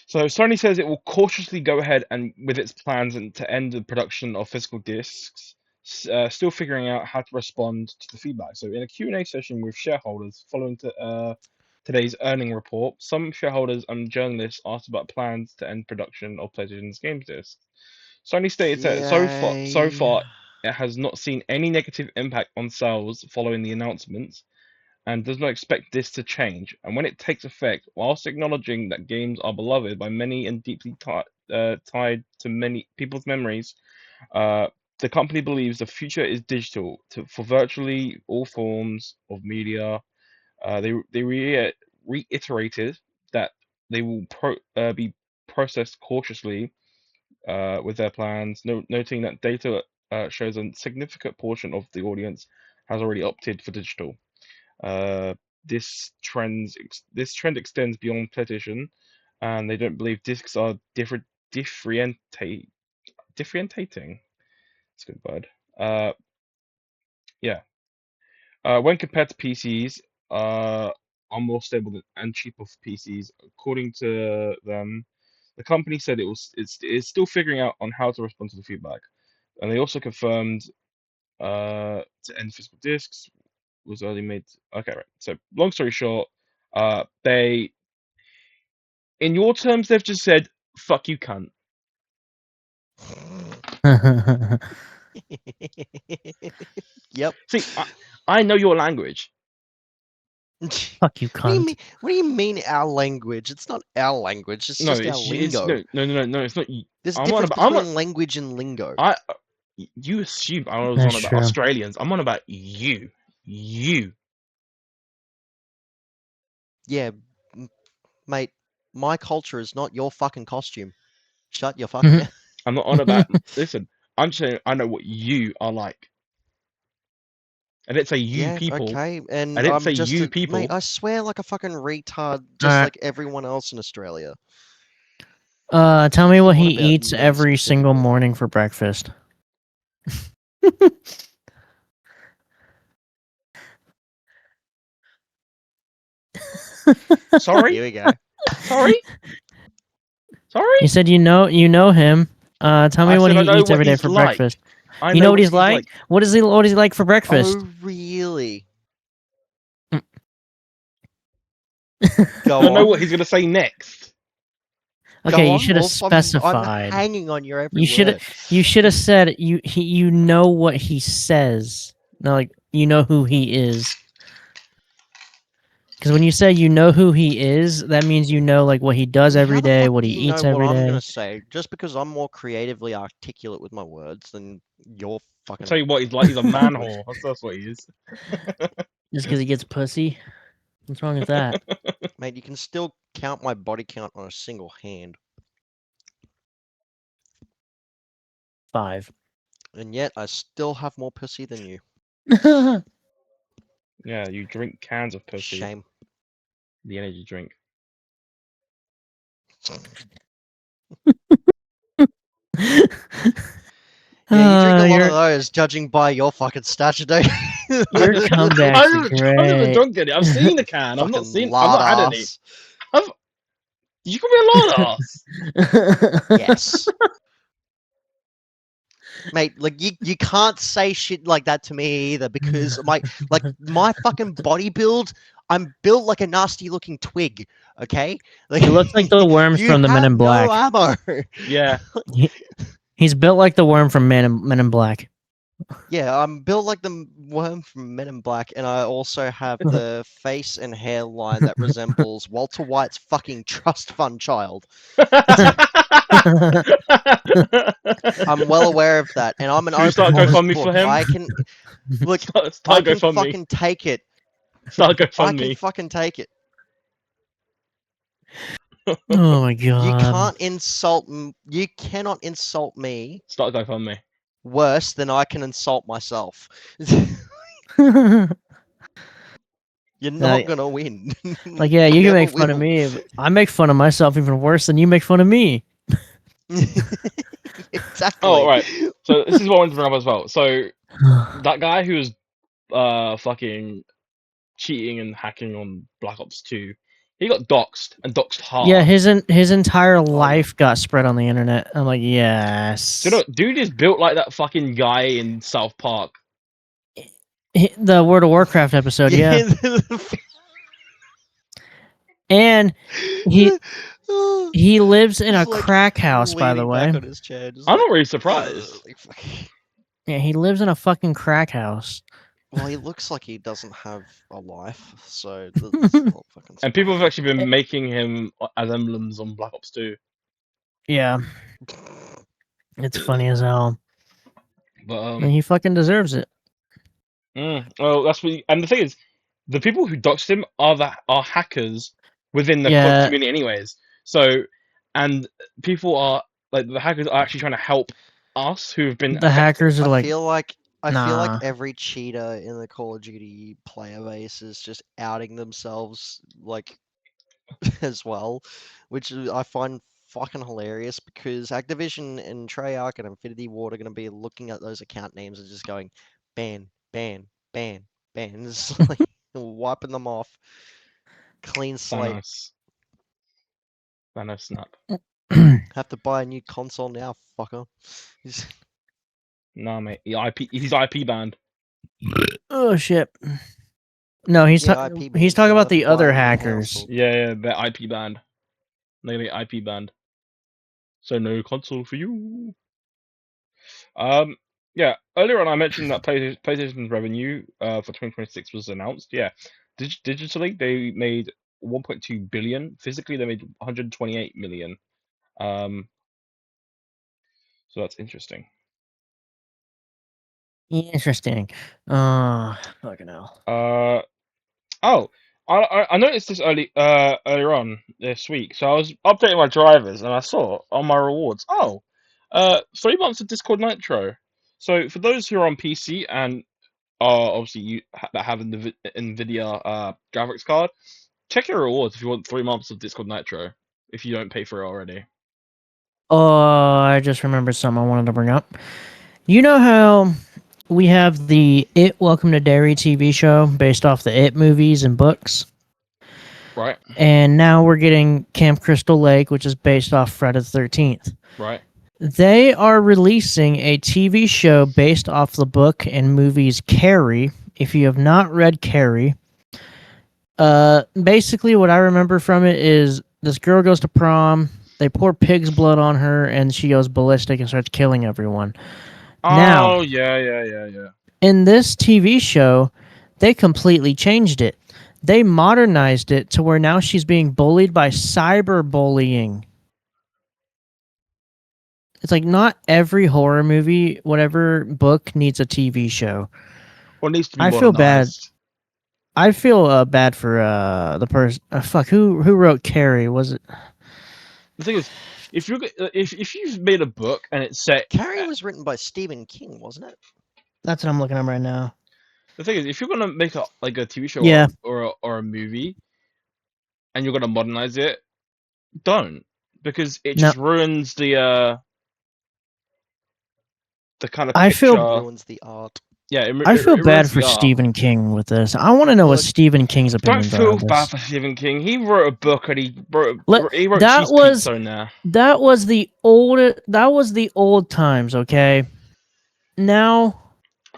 So Sony says it will cautiously go ahead and with its plans and to end the production of physical discs, still figuring out how to respond to the feedback. So in a Q&A session with shareholders following today's earning report, some shareholders and journalists asked about plans to end production of PlayStation's game discs. Sony stated that so Yay. far it has not seen any negative impact on sales following the announcements and does not expect this to change. And when it takes effect, whilst acknowledging that games are beloved by many and deeply tied to many people's memories, uh, the company believes the future is digital for virtually all forms of media. They reiterated that they will be processed cautiously with their plans, noting that data shows a significant portion of the audience has already opted for digital. Uh, this trend extends beyond PlayStation, and they don't believe discs are differentiating. It's a good word. Yeah. When compared to PCs, are more stable and cheaper for PCs. According to them, the company said it's still figuring out on how to respond to the feedback, and they also confirmed to end physical discs was only made. Okay, right. So long story short, they in your terms they've just said fuck you cunt. Yep. See, I know your language. Fuck you, What do you mean? cunt. What do you mean our language? It's not our language. It's No, just our it's lingo. no. It's not. There's a I'm on difference about. I'm on. between language and lingo. You assume I was on That's about true. Australians. I'm on about you. You. Yeah, mate. My culture is not your fucking costume. Shut your fucking Mhm. mouth. I'm not on about. Listen, I'm saying I know what you are like. I didn't say you Yeah, people. okay. I And didn't I'm say just you a mate. people. I swear like a fucking retard, All just right. like everyone else in Australia. Tell me what he What about eats me every single specifically? morning for breakfast. Sorry. Here we go. Sorry. Sorry. You said you know him. Tell me I what said he I know eats what every day he's for like. breakfast. I You know know what what he's he's like? like. What is he? What is he like for breakfast? Oh, really? Mm. Go I know on. what he's gonna say next. Okay, Go you on, should have Wolf. I'm specified. hanging on your every You should have. word. You should have said you know what he says. No, like you know who he is. Because when you say you know who he is, that means you know like what he does How every the day, fuck what do he you know eats what every I'm day. gonna say? Just because I'm more creatively articulate with my words than your I'll tell fucking you what he's like. He's a man language. whore. That's what he is. Just because he gets pussy. What's wrong with that? Mate, you can still count my body count on a single hand. 5. And yet, I still have more pussy than you. Yeah, you drink cans of pussy. Shame. The energy drink. Yeah, you drink a lot of Your those, judging by your fucking stature, don't you? your comeback's I've never great. drunk any. I've seen the can. Fucking I've lard not had any. ass. I've. You call me a lard ass. Yes. Mate, like you can't say shit like that to me either because my fucking body build, I'm built like a nasty looking twig, okay? Like He looks like the worms you from the Men have in no Black. ammo. Yeah. He's built like the worm from Men in Black. Yeah, I'm built like the worm from Men in Black, and I also have the face and hairline that resembles Walter White's fucking trust fund child. I'm well aware of that, and I'm an Should we open start honest GoFundMe for book. him? I can look. Start I can GoFundMe. fucking take it. Start I can GoFundMe. fucking take it. Oh my You god. can't insult. You cannot insult me Start GoFundMe. worse than I can insult myself. You're not gonna win. Like, yeah, you can Never make fun of will. me. But I make fun of myself even worse than you make fun of me. Exactly. Oh, right. So this is what I wanted to bring up as well. So that guy who was fucking cheating and hacking on Black Ops 2, he got doxxed and doxxed Yeah, hard. his entire yeah. life got spread on the internet. I'm like, yes. Do you know, dude is built like that fucking guy in South Park. The World of Warcraft episode, yeah. And he lives in a Just, like, crack house, by the leaning way. back on his chair, just I'm like, not really surprised. like, fuck. Yeah, he lives in a fucking crack house. Well, he looks like he doesn't have a life, so that's not fucking. And people have actually Eh. been making him as emblems on Black Ops 2. Yeah, it's funny as hell. But And he fucking deserves it. well, that's what. And the thing is, the people who doxed him are hackers within the COD Yeah. community, anyways. So, and people are like the hackers are actually trying to help us who have been The hackers are I like, feel like nah. every cheater in the Call of Duty player base is just outing themselves like as well, which I find fucking hilarious because Activision and Treyarch and Infinity Ward are going to be looking at those account names and just going ban, ban, ban, ban, just like wiping them off, clean slate. Thanos snap. Have to buy a new console now, fucker. Nah, mate. He's IP banned. Oh shit. No, he's Yeah, IP he's means talking you'll about have to the buy other a new hackers. console. Yeah, they're IP banned. They're gonna get IP banned. So no console for you. Yeah. Earlier on, I mentioned that PlayStation's revenue for 2026 was announced. Yeah, digitally they made 1.2 billion. Physically, they made 128 million. So that's interesting. Interesting. Fucking hell. Oh, I noticed this earlier on this week. So I was updating my drivers and I saw on my rewards. 3 months of Discord Nitro. So for those who are on PC and obviously that have an NVIDIA graphics card, check your rewards if you want 3 months of Discord Nitro. If you don't pay for it already. Oh, I just remembered something I wanted to bring up. You know how we have the It Welcome to Derry TV show based off the It movies and books? Right. And now we're getting Camp Crystal Lake, which is based off Friday the 13th. Right. They are releasing a TV show based off the book and movies Carrie. If you have not read Carrie, basically what I remember from it is this girl goes to prom, they pour pig's blood on her, and she goes ballistic and starts killing everyone. Now, Oh yeah. in this TV show, they completely changed it. They modernized it to where now she's being bullied by cyberbullying. It's like not every horror movie, whatever book needs a TV show. Or needs to be I feel bad. modernized. I feel bad for the person. Who wrote Carrie? Was it? The thing is, if you've made a book and it's set, Carrie was written by Stephen King, wasn't it? That's what I'm looking at right now. the thing is, if you're gonna make a TV show Yeah. or a movie, and you're gonna modernize it, don't, because it just ruins the kind of I picture. feel ruins the art. Yeah, I feel it bad ruins for the art. Stephen King with this. I want to know what Look, Stephen King's Don't opinions are feel on bad this. for Stephen King. He wrote a book and he wrote that Cheese was Pizza in there. that was the old times, okay? now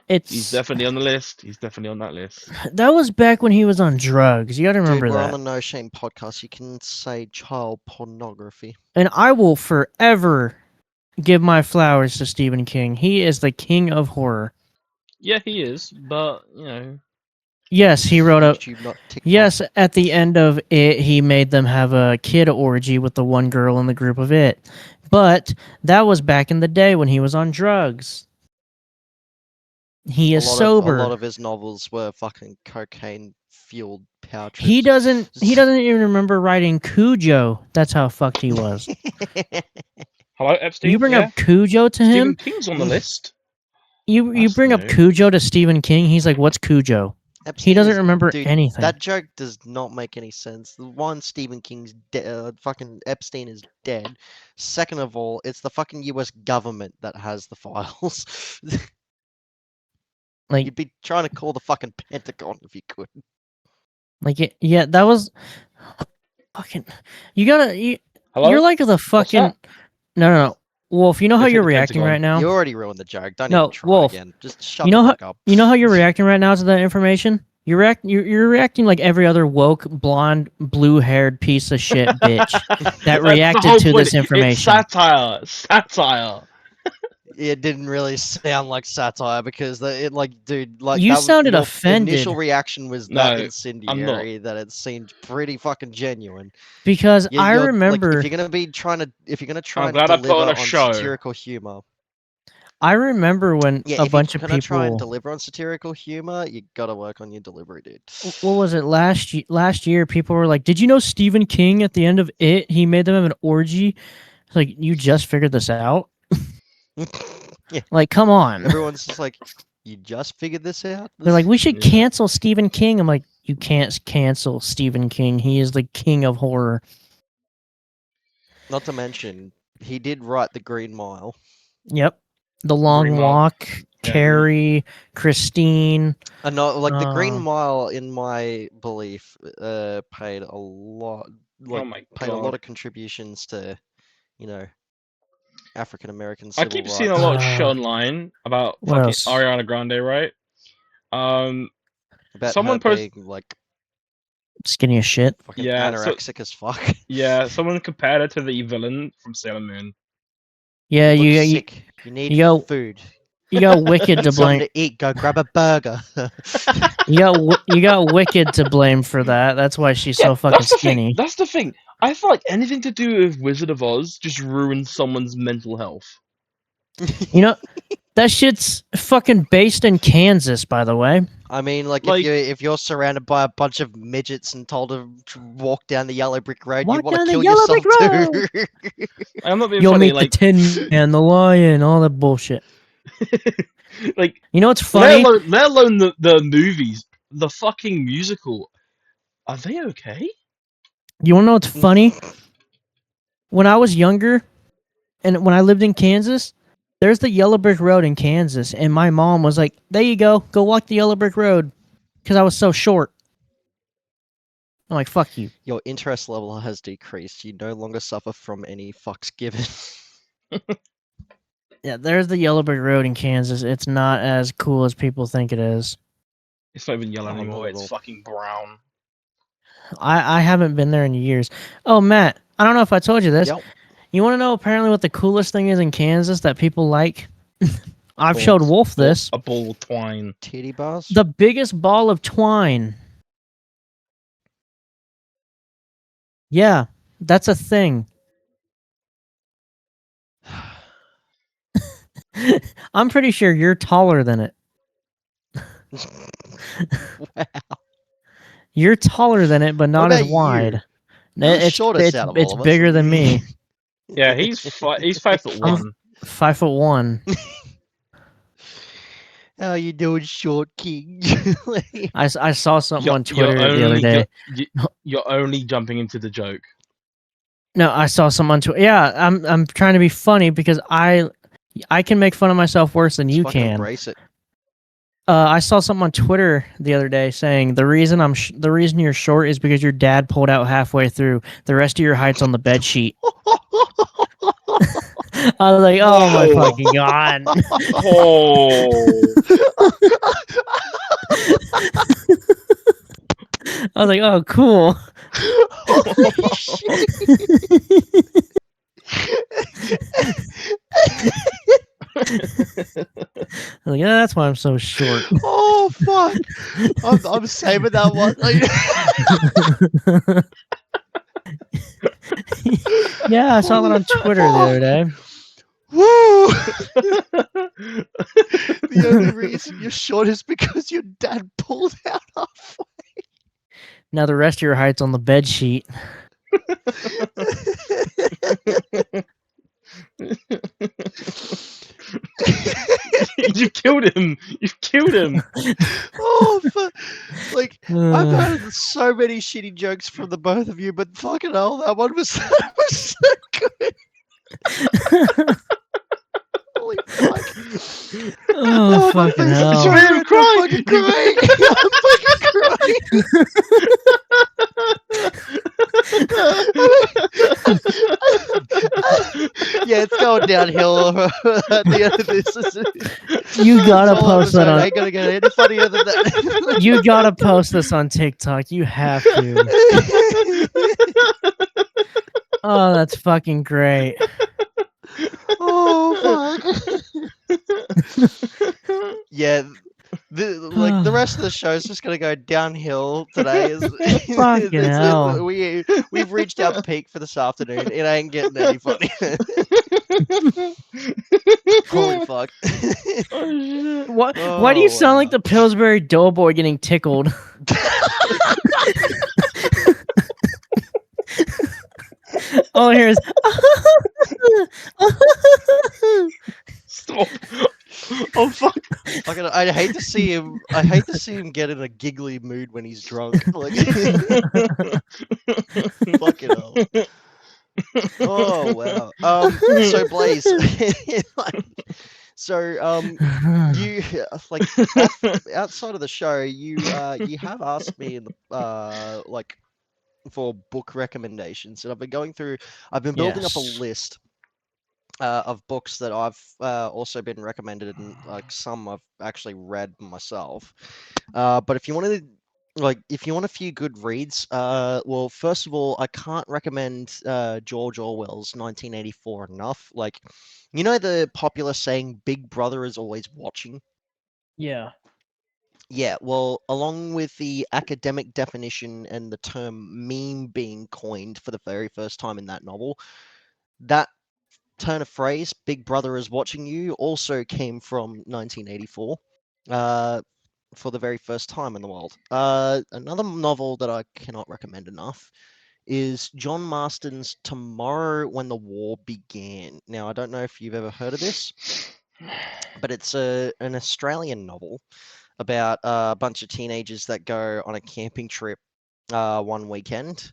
He's it's definitely on the list. He's definitely on that list. that was back when he was on drugs. You got to remember Dude, we're that. on a No Shame podcast. You can say child pornography. And I will forever give my flowers to Stephen King. He is the king of horror. Yeah, he is, but you know, Yes, he wrote a. YouTube, not TikTok. Yes, at the end of it, he made them have a kid orgy with the one girl in the group of it. But that was back in the day when he was on drugs. He is A sober. lot of his novels were fucking cocaine-fueled power trips. He doesn't even remember writing Cujo. That's how fucked he was. hello Epstein. You bring yeah? up Cujo to Stephen him. King's on the list. You That's bring up new. Cujo to Stephen King. He's like, "What's Cujo?" Epstein He doesn't is- remember dude, anything. That joke does not make any sense. One, Stephen King's fucking Epstein is dead. Second of all, it's the fucking US government that has the files. Like, You'd be trying to call the fucking Pentagon if you could. yeah, that was fucking. Hello. You're like the fucking. that? No. Wolf, you know how They said you're the reacting Pentagon. right now? You already ruined the joke. Don't No, even try Wolf, again. Just shut you know the how fuck up. you know how you're reacting right now to that information? You're reacting like every other woke, blonde, blue-haired piece of shit bitch that That's the reacted whole to point. this information. It's satire. Satire. It didn't really sound like satire because dude, like You that was sounded your offended. initial reaction was No, that I'm incendiary that it seemed pretty fucking genuine. Because I Like, remember, if you're gonna try I'm and glad I put deliver on a on show. satirical humor, when yeah, a if you're bunch of gonna try and people. deliver on satirical humor, you gotta work on your delivery, dude. What was it last year? People were like, "Did you know Stephen King at the end of it? He made them have an orgy." It's like, you just figured this out? Yeah, Like, come on. everyone's just like, you just figured this out? They're like, we should Yeah. cancel Stephen King. I'm like, you can't cancel Stephen King. He is the king of horror. Not to mention, he did write The Green Mile. Yep. The Long Green Mile. Walk, Yeah. Carrie, Christine. And not like The Green Mile, in my belief, paid a lot, Oh my paid a lot God. of contributions to, you know, African American I civil keep rights. seeing a lot of shit online about What fucking else? Ariana Grande, right? About someone her post- being like Skinny as shit. fucking Yeah, so- anorexic as fuck. Yeah, someone compared her to the villain from Sailor Moon. Yeah, You you look sick. You need you go- food. you got Wicked to Need something blame. to eat. Go grab a burger. You got Wicked to blame for that. That's why she's so fucking that's the skinny. thing. That's the thing. I feel like anything to do with Wizard of Oz just ruins someone's mental health. You know, that shit's fucking based in Kansas, by the way. I mean, like Like- if you're surrounded by a bunch of midgets and told to walk down the yellow brick road, Walk you want down to the kill yellow yourself brick too. I'm not being You'll funny. meet the Tin Man, the Lion, all that bullshit. Like, You know what's funny? let alone the movies, the fucking musical. Are they okay? You wanna know what's funny? When I was younger, and when I lived in Kansas, there's the yellow brick road in Kansas, and my mom was like, "There you go walk the yellow brick road," because I was so short. I'm like, "Fuck you." Your interest level has decreased. You no longer suffer from any fucks given. Yeah, there's the yellow brick road in Kansas. It's not as cool as people think it is. It's not even yellow Oh, anymore. not at It's all. fucking brown. I haven't been there in years. Oh, Matt, I don't know if I told you this. Yep. You want to know apparently what the coolest thing is in Kansas that people like? I've Balls. showed Wolf this. A ball of twine. Titty bars. The biggest ball of twine. Yeah, that's a thing. I'm pretty sure you're taller than it. Wow. You're taller than it, but not about as you? wide. You're the shortest out of all It's of us. bigger than me. Yeah, he's 5'1". 5'1". How you doing, short king? I saw something on You're Twitter the other only day. You're only jumping into the joke. No, I saw something on Twitter. Yeah, I'm trying to be funny because I can make fun of myself worse than you Just fucking can. embrace it. I saw something on Twitter the other day saying the reason the reason you're short is because your dad pulled out halfway through. The rest of your height's on the bed sheet. I was like, oh my Whoa. fucking god. Oh. I was like, oh cool. Holy shit. I was like, yeah, that's why I'm so short. Oh fuck! I'm saving that one. Yeah, I saw that Holy on Twitter the other day. Woo! The only reason you're short is because your dad pulled out halfway. Now the rest of your height's on the bed sheet. You killed him. You killed him. Oh, like I've heard so many shitty jokes from the both of you, but fucking hell, that one was, that was so good. Holy fuck! Oh, my fucking face is hell. red. I'm I'm crying. fucking crying. I'm fucking crying. Yeah, it's going downhill at the end of this. You gotta This whole post that episode on. ain't gonna get any funnier than that. You gotta post this on TikTok. You have to. Oh, that's fucking great. Oh fuck! Yeah, the rest of the show is just gonna go downhill today. Fucking hell. We've reached our peak for this afternoon. It ain't getting any funnier. Holy fuck! Why do you sound like the Pillsbury Doughboy getting tickled? All I hear is Stop. Oh fuck. I hate to see him. I hate to see him get in a giggly mood when he's drunk. Like, fucking hell. Oh wow. So Blaze, you like outside of the show, you have asked me in the like for book recommendations, and I've been going through. I've been building up a Yes. list of books that I've also been recommended, and like some I've actually read myself. But if you wanted, if you want a few good reads, well, first of all, I can't recommend George Orwell's 1984 enough. Like, you know the popular saying, "Big Brother is always watching." Yeah. Yeah, well, along with the academic definition and the term meme being coined for the very first time in that novel, that turn of phrase, Big Brother is watching you, also came from 1984 for the very first time in the world. Another novel that I cannot recommend enough is John Marston's Tomorrow When the War Began. Now, I don't know if you've ever heard of this, but it's an Australian novel about a bunch of teenagers that go on a camping trip one weekend,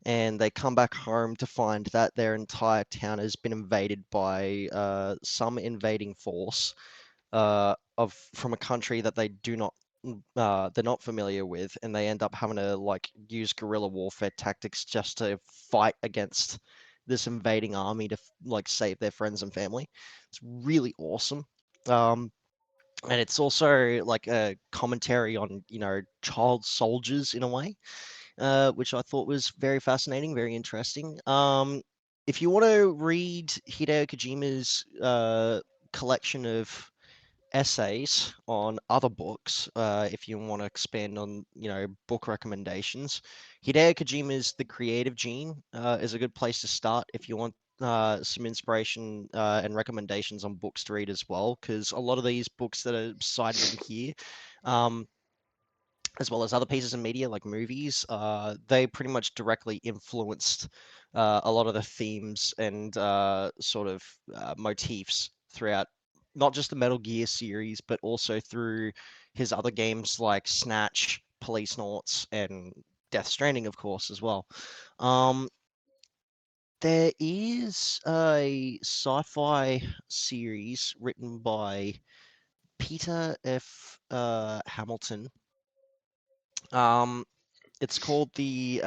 and they come back home to find that their entire town has been invaded by some invading force from a country that they do not they're not familiar with, and they end up having to like use guerrilla warfare tactics just to fight against this invading army to like save their friends and family. It's really awesome. And it's also like a commentary on, child soldiers in a way, which I thought was very fascinating, very interesting. If you want to read Hideo Kojima's collection of essays on other books, if you want to expand on, book recommendations, Hideo Kojima's The Creative Gene is a good place to start if you want some inspiration and recommendations on books to read as well, because a lot of these books that are cited in here, um, as well as other pieces of media like movies, they pretty much directly influenced a lot of the themes and sort of motifs throughout not just the Metal Gear series, but also through his other games like Snatch, Police Noughts, and Death Stranding, of course, as well. Um, there is a sci-fi series written by Peter F. Hamilton. Um, it's called the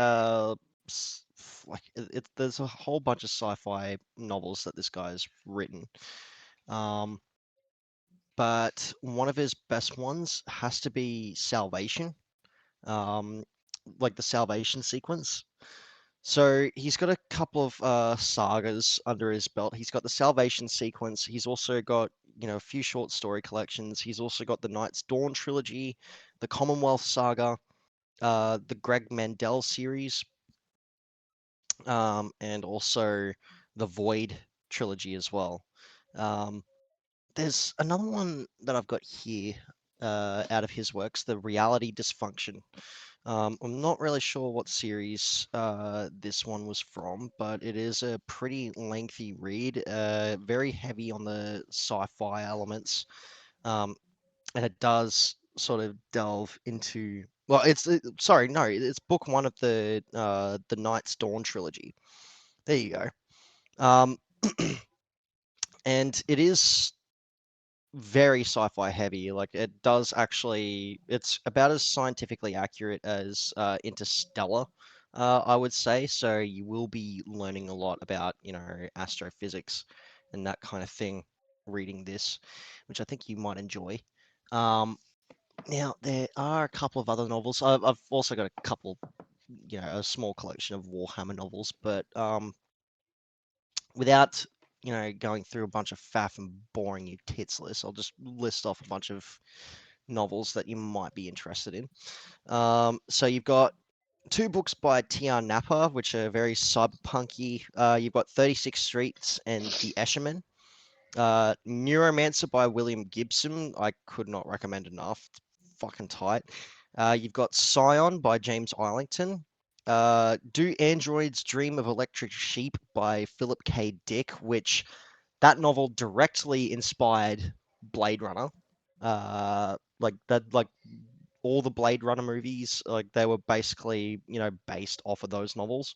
like there's a whole bunch of sci-fi novels that this guy's written. But one of his best ones has to be Salvation, um, like the Salvation sequence. So he's got a couple of sagas under his belt. He's got the Salvation sequence. He's also got, a few short story collections. He's also got the Night's Dawn trilogy, the Commonwealth saga, the Greg Mandel series, and also the Void trilogy as well. There's another one that I've got here out of his works, the Reality Dysfunction. I'm not really sure what series this one was from, but it is a pretty lengthy read, very heavy on the sci-fi elements, and it does sort of delve into. Well, sorry, no, it's book one of the Night's Dawn trilogy. There you go. Um, and it is very sci-fi heavy. Like it does actually, it's about as scientifically accurate as Interstellar, I would say. So you will be learning a lot about, astrophysics and that kind of thing reading this, which I think you might enjoy. Now there are a couple of other novels. I've also got a couple, a small collection of Warhammer novels, but without going through a bunch of faff and boring you tits lists, I'll just list off a bunch of novels that you might be interested in. So you've got two books by T.R. Napa, which are very cyberpunky. You've got 36 Streets and The Escherman. Neuromancer by William Gibson, I could not recommend enough. It's fucking tight. You've got Scion by James Islington. Do Androids Dream of Electric Sheep by Philip K. Dick, which that novel directly inspired Blade Runner. Like that, like all the Blade Runner movies, like they were basically, based off of those novels.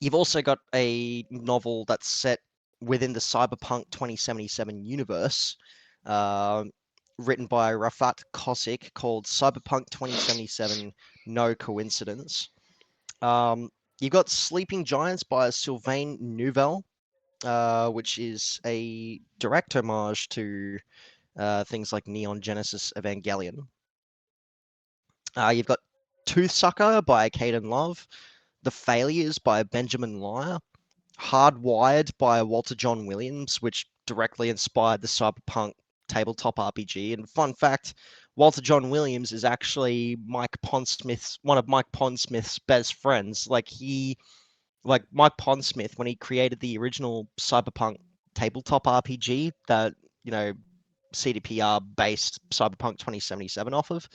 You've also got a novel that's set within the Cyberpunk 2077 universe, written by Rafat Kosik, called Cyberpunk 2077 No Coincidence. You've got Sleeping Giants by Sylvain Neuvel, which is a direct homage to things like Neon Genesis Evangelion. You've got Toothsucker by Caden Love, The Failures by Benjamin Lyer, Hardwired by Walter John Williams, which directly inspired the Cyberpunk tabletop RPG. And fun fact, Walter John Williams is actually one of Mike Pondsmith's best friends. Like Mike Pondsmith, when he created the original Cyberpunk tabletop RPG that, CDPR based Cyberpunk 2077 off of,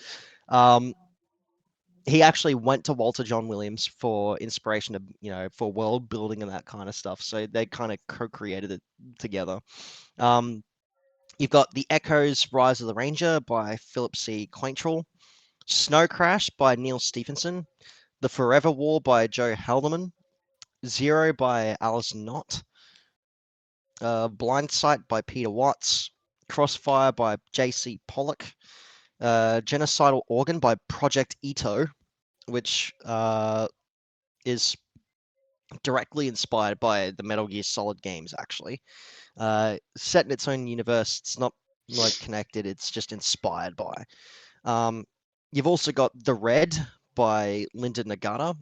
he actually went to Walter John Williams for inspiration to, for world building and that kind of stuff. So they kind of co-created it together. You've got The Echoes, Rise of the Ranger by Philip C. Quaintrell, Snow Crash by Neil Stephenson, The Forever War by Joe Haldeman, Zero by Alison Knott, Blind Sight by Peter Watts, Crossfire by J.C. Pollock, Genocidal Organ by Project Ito, which is directly inspired by the Metal Gear Solid games, actually. Set in its own universe, it's not like connected, it's just inspired by. You've also got The Red by Linda Nagata,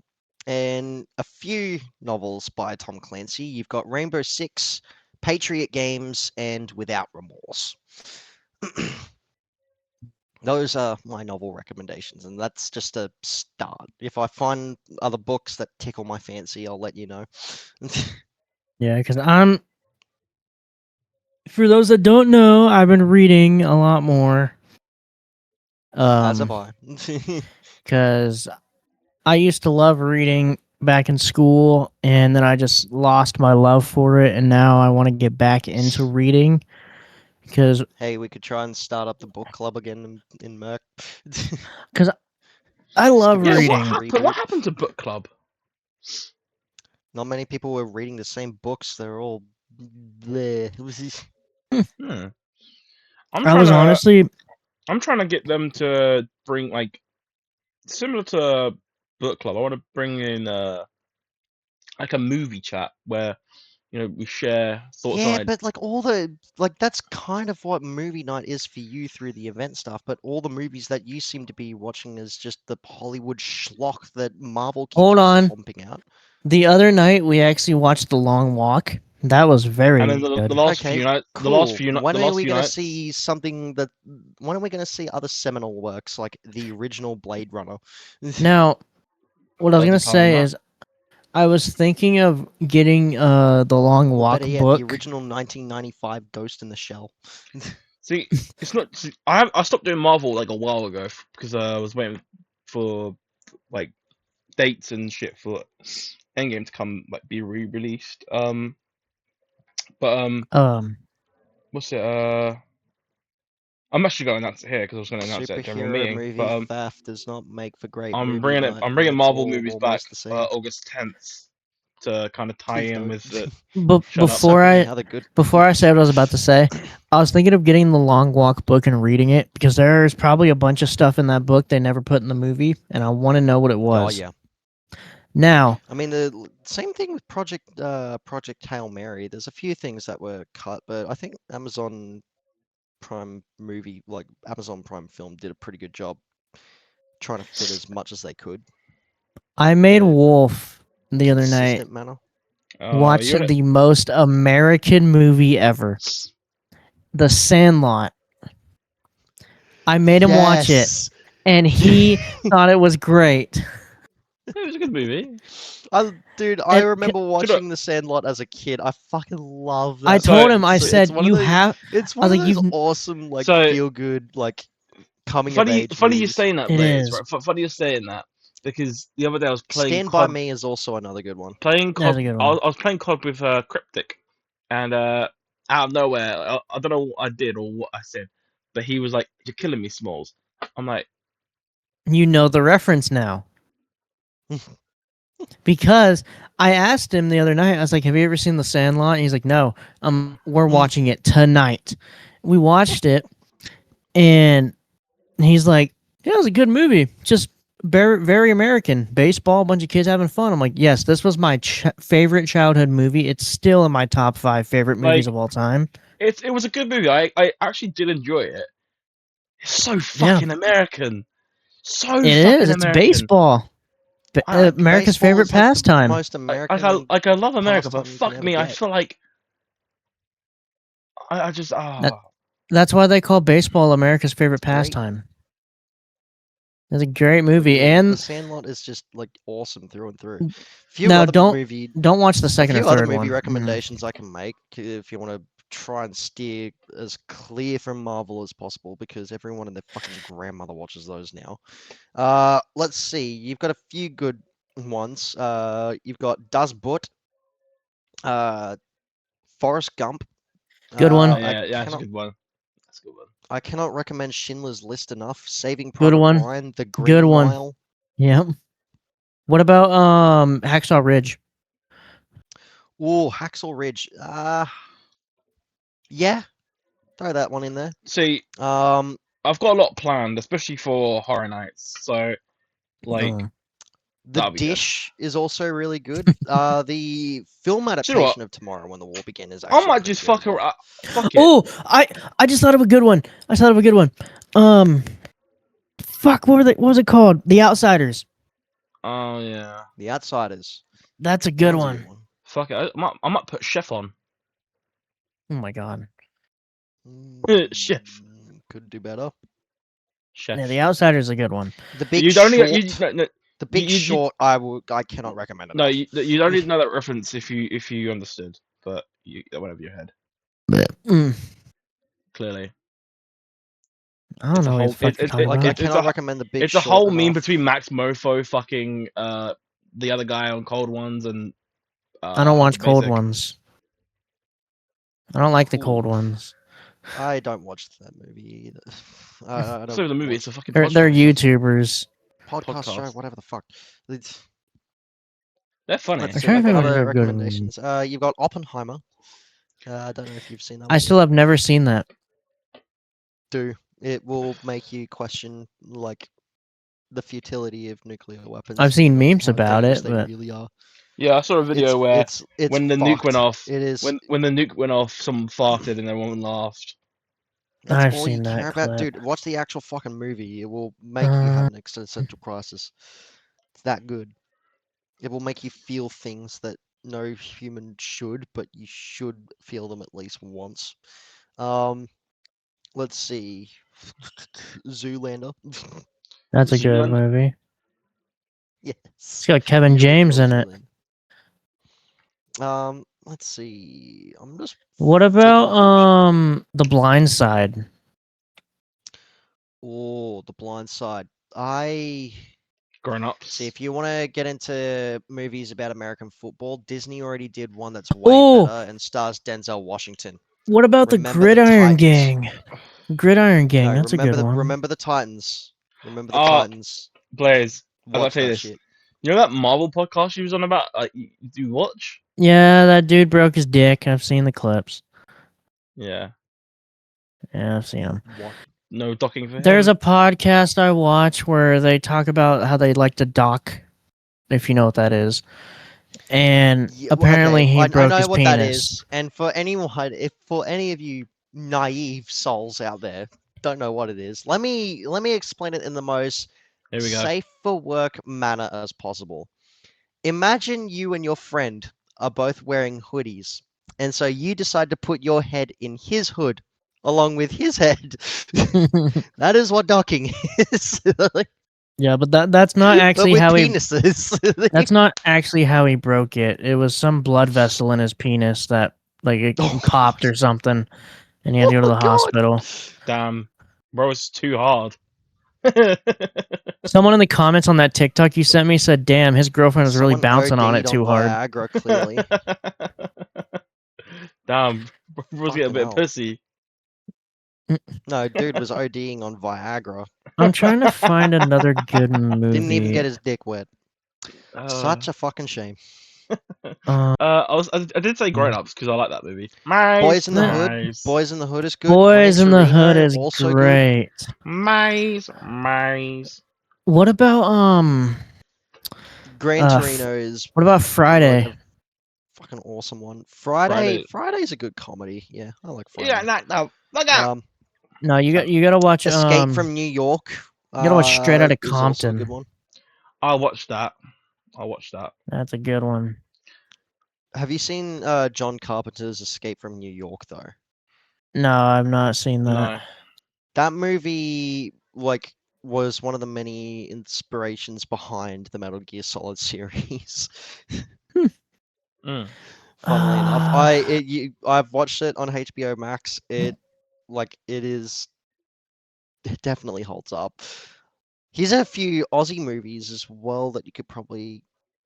and a few novels by Tom Clancy. You've got Rainbow Six, Patriot Games, and Without Remorse. Those are my novel recommendations, and that's just a start. If I find other books that tickle my fancy, I'll let you know. Yeah, because for those that don't know, I've been reading a lot more. As have I. Because I used to love reading back in school, and then I just lost my love for it, and now I want to get back into reading. Because Hey, we could try and start up the book club again in Merc. I love Yeah, reading. what happened to book club? Not many people were reading the same books. They're all bleh. Hmm. I'm trying to I'm trying to get them to bring like similar to book club. I want to bring in like a movie chat where we share thoughts Yeah, on. but like that's kind of what movie night is for you through the event stuff. But all the movies that you seem to be watching is just the Hollywood schlock that Marvel keeps Hold on. pumping out. The other night we actually watched The Long Walk. That was very And then good. the last Okay, few nights, cool. When the are last we few gonna nights. see something that? When are we gonna see other seminal works like the original Blade Runner? Now, what I was Doesn't gonna count on say that. is I was thinking of getting The Long Or Walk better yet, the book. original 1995 Ghost in the Shell. See, it's not. See, I stopped doing Marvel like a while ago because I was waiting for like dates and shit for Endgame to come like be re-released. But Um, what's it? I'm actually going to announce it here because I was going to announce it at general Superhero meeting. movie But theft does not make for great I'm movie bringing it. night I'm when bringing it's Marvel all movies back almost the same. August 10th to kind of tie Please in don't. with the. but Shut up. before Suck on me, I how they're good. before I say what I was about to say, I was thinking of getting The Long Walk book and reading it because there's probably a bunch of stuff in that book they never put in the movie, and I want to know what it was. Oh yeah. Now, I mean, the same thing with Project Hail Mary. There's a few things that were cut, but I think Amazon Prime Film did a pretty good job trying to fit as much as they could I made in a Wolf the other night consistent manner. watch You're the most American movie ever, The Sandlot. I made him watch it, Yes. and he thought it was great. It was a good movie. Dude, I And remember Do you know- watching The Sandlot as a kid. I fucking love that I So- told movie. him, I It's said, one of you those. have. It's I one was of like, those you've. awesome, like So- feel good, like coming of Funny age you're movies. saying that, It Blaze. is. Right? Funny you're saying that because the other day I was playing Stand by COD. Me is also another good one. Playing That's COD. a good I one. was playing COD with Cryptic, and out of nowhere, I don't know what I did or what I said, but he was like, "You're killing me, Smalls." I'm like, You know the reference now. Because I asked him the other night, I was like, have you ever seen The Sandlot? And he's like, no. We're watching it tonight. We watched it, and he's like, yeah, it was a good movie. Just very, very American. Baseball, a bunch of kids having fun. I'm like, yes, this was my favorite childhood movie. It's still in my top 5 favorite movies of all time. it was a good movie. I actually did enjoy it. It's so fucking American. So It fucking is. It's American. baseball. America's Baseball favorite is like the pastime. most American I love America, but pastime you can fuck ever me, I get. feel like I just That's why they call baseball America's favorite It's great. pastime. It's a great movie, The and Sandlot is just like awesome through and through. now don't watch the A second or few other third movie one. recommendations I can make if you want to try and steer as clear from Marvel as possible because everyone and their fucking grandmother watches those now. Let's see. You've got a few good ones. You've got Das Boot, Forrest Gump. Good one. yeah, that's a good one. That's a good one. I cannot recommend Schindler's List enough. Saving Good Private one. Ryan, The Good Green one. Mile. Yep. What about Hacksaw Ridge? Ooh, Hacksaw Ridge. Yeah, throw that one in there. See, Um, I've got a lot planned, especially for Horror Nights. So, like, The that'll be good. Dish is also really good. The film Do you know what? adaptation of Tomorrow When the War Began is I actually might pretty just good as fuck well. around. Fuck it. Oh, I just thought of a good one. Fuck, what was it called? The Outsiders. Oh yeah. The Outsiders. That's a That good one's a one. good one. Fuck it. I might put Chef on. Oh my god. Chef. Could do better. Chef. Yeah, The Outsiders is a good one. The Big You don't Short. need, no, The Big you- Short. I cannot recommend no, enough. you don't need to know that reference if you understood, but that went over your head Mm, clearly. I don't It's a know what whole. the fuck you're talking Like I about. cannot recommend The Big It's a Short whole meme enough. between Max Mofo fucking the other guy on Cold Ones and I don't watch the cold basic. ones. I don't like the Cool. cold ones. I don't watch that movie either. I So don't the movie, watch it's a fucking They're podcast. YouTubers. podcast show, podcast. whatever the fuck. They're funny. Let's I'm see. trying to think of Other a good one. recommendations. You've got Oppenheimer. I don't know if you've seen that I one. still have never seen that. It will make you question like the futility of nuclear weapons I've seen and memes how about dangerous it, they but really are. Yeah, I saw a video where It's when the nuke went fucked. off, It is. when the nuke went off, someone farted and everyone laughed. That's I've all you seen care that about, clip. dude. Watch the actual fucking movie. It will make you have an existential crisis. It's that good. It will make you feel things that no human should, but you should feel them at least once. Let's see. Zoolander. That's a good Zoolander. movie. Yes. It's got Kevin You should James watch in it. Zoolander. Let's see. I'm just What flicking about through shit. The Blind Side? Oh, The Blind Side. I Grown see. ups. If you want to get into movies about American football, Disney already did one that's way Oh, better and stars Denzel Washington. what about the Remember the Gridiron Titans. Gang? Gridiron Gang, No, that's a good one. remember the Titans. Remember the Oh, Titans. Blaze, I gotta Watch tell you that this. shit. You know that Marvel podcast you was on about? You watch? Yeah, that dude broke his dick. I've seen the clips. Yeah. Yeah, I've seen them. What? No docking for There's him. a podcast I watch where they talk about how they like to dock, if you know what that is. And Yeah, apparently okay, he I broke know his what that penis. is. And for anyone, if for any of you naive souls out there don't know what it is, let me explain it in the most Here we go. safe for work manner as possible. Imagine you and your friend are both wearing hoodies, and so you decide to put your head in his hood along with his head. That is what docking is. Yeah, but that's not But actually with how he penises. that's not actually how he broke it. It was some blood vessel in his penis that like it Oh popped god. or something, and he had to go to Oh the god. hospital. Damn, bro, it's too hard. Someone in the comments on that TikTok you sent me said, "Damn, his girlfriend was really Someone bouncing on it OD'd on too hard." Viagra, clearly. Damn, bro's getting a Fucking bit hell. pussy. No, dude was ODing on Viagra. I'm trying to find another good Didn't even movie. get his dick wet. Uh, Such a fucking shame. I did say grown ups because I like that movie. Maze, Boys in the The Hood. maze, Boys in the Hood is good. Gran Boys in the Hood Torino, is also good. great. maze, maze. What about Gran Torino is what about like Friday? a fucking awesome one. Friday. Friday's a good comedy. Yeah, I like Yeah, Friday. no, look out. Um, No, you gotta watch Escape from New York. you gotta watch Straight Outta Is also a good Compton. one. I'll watch that. I'll watch that. That's a good one. Have you seen John Carpenter's Escape from New York though? No, I've not seen that. No. That movie was one of the many inspirations behind the Metal Gear Solid series. Mm. Funnily enough, Ah. I've watched it on HBO Max. It definitely holds up. Here's a few Aussie movies as well that you could probably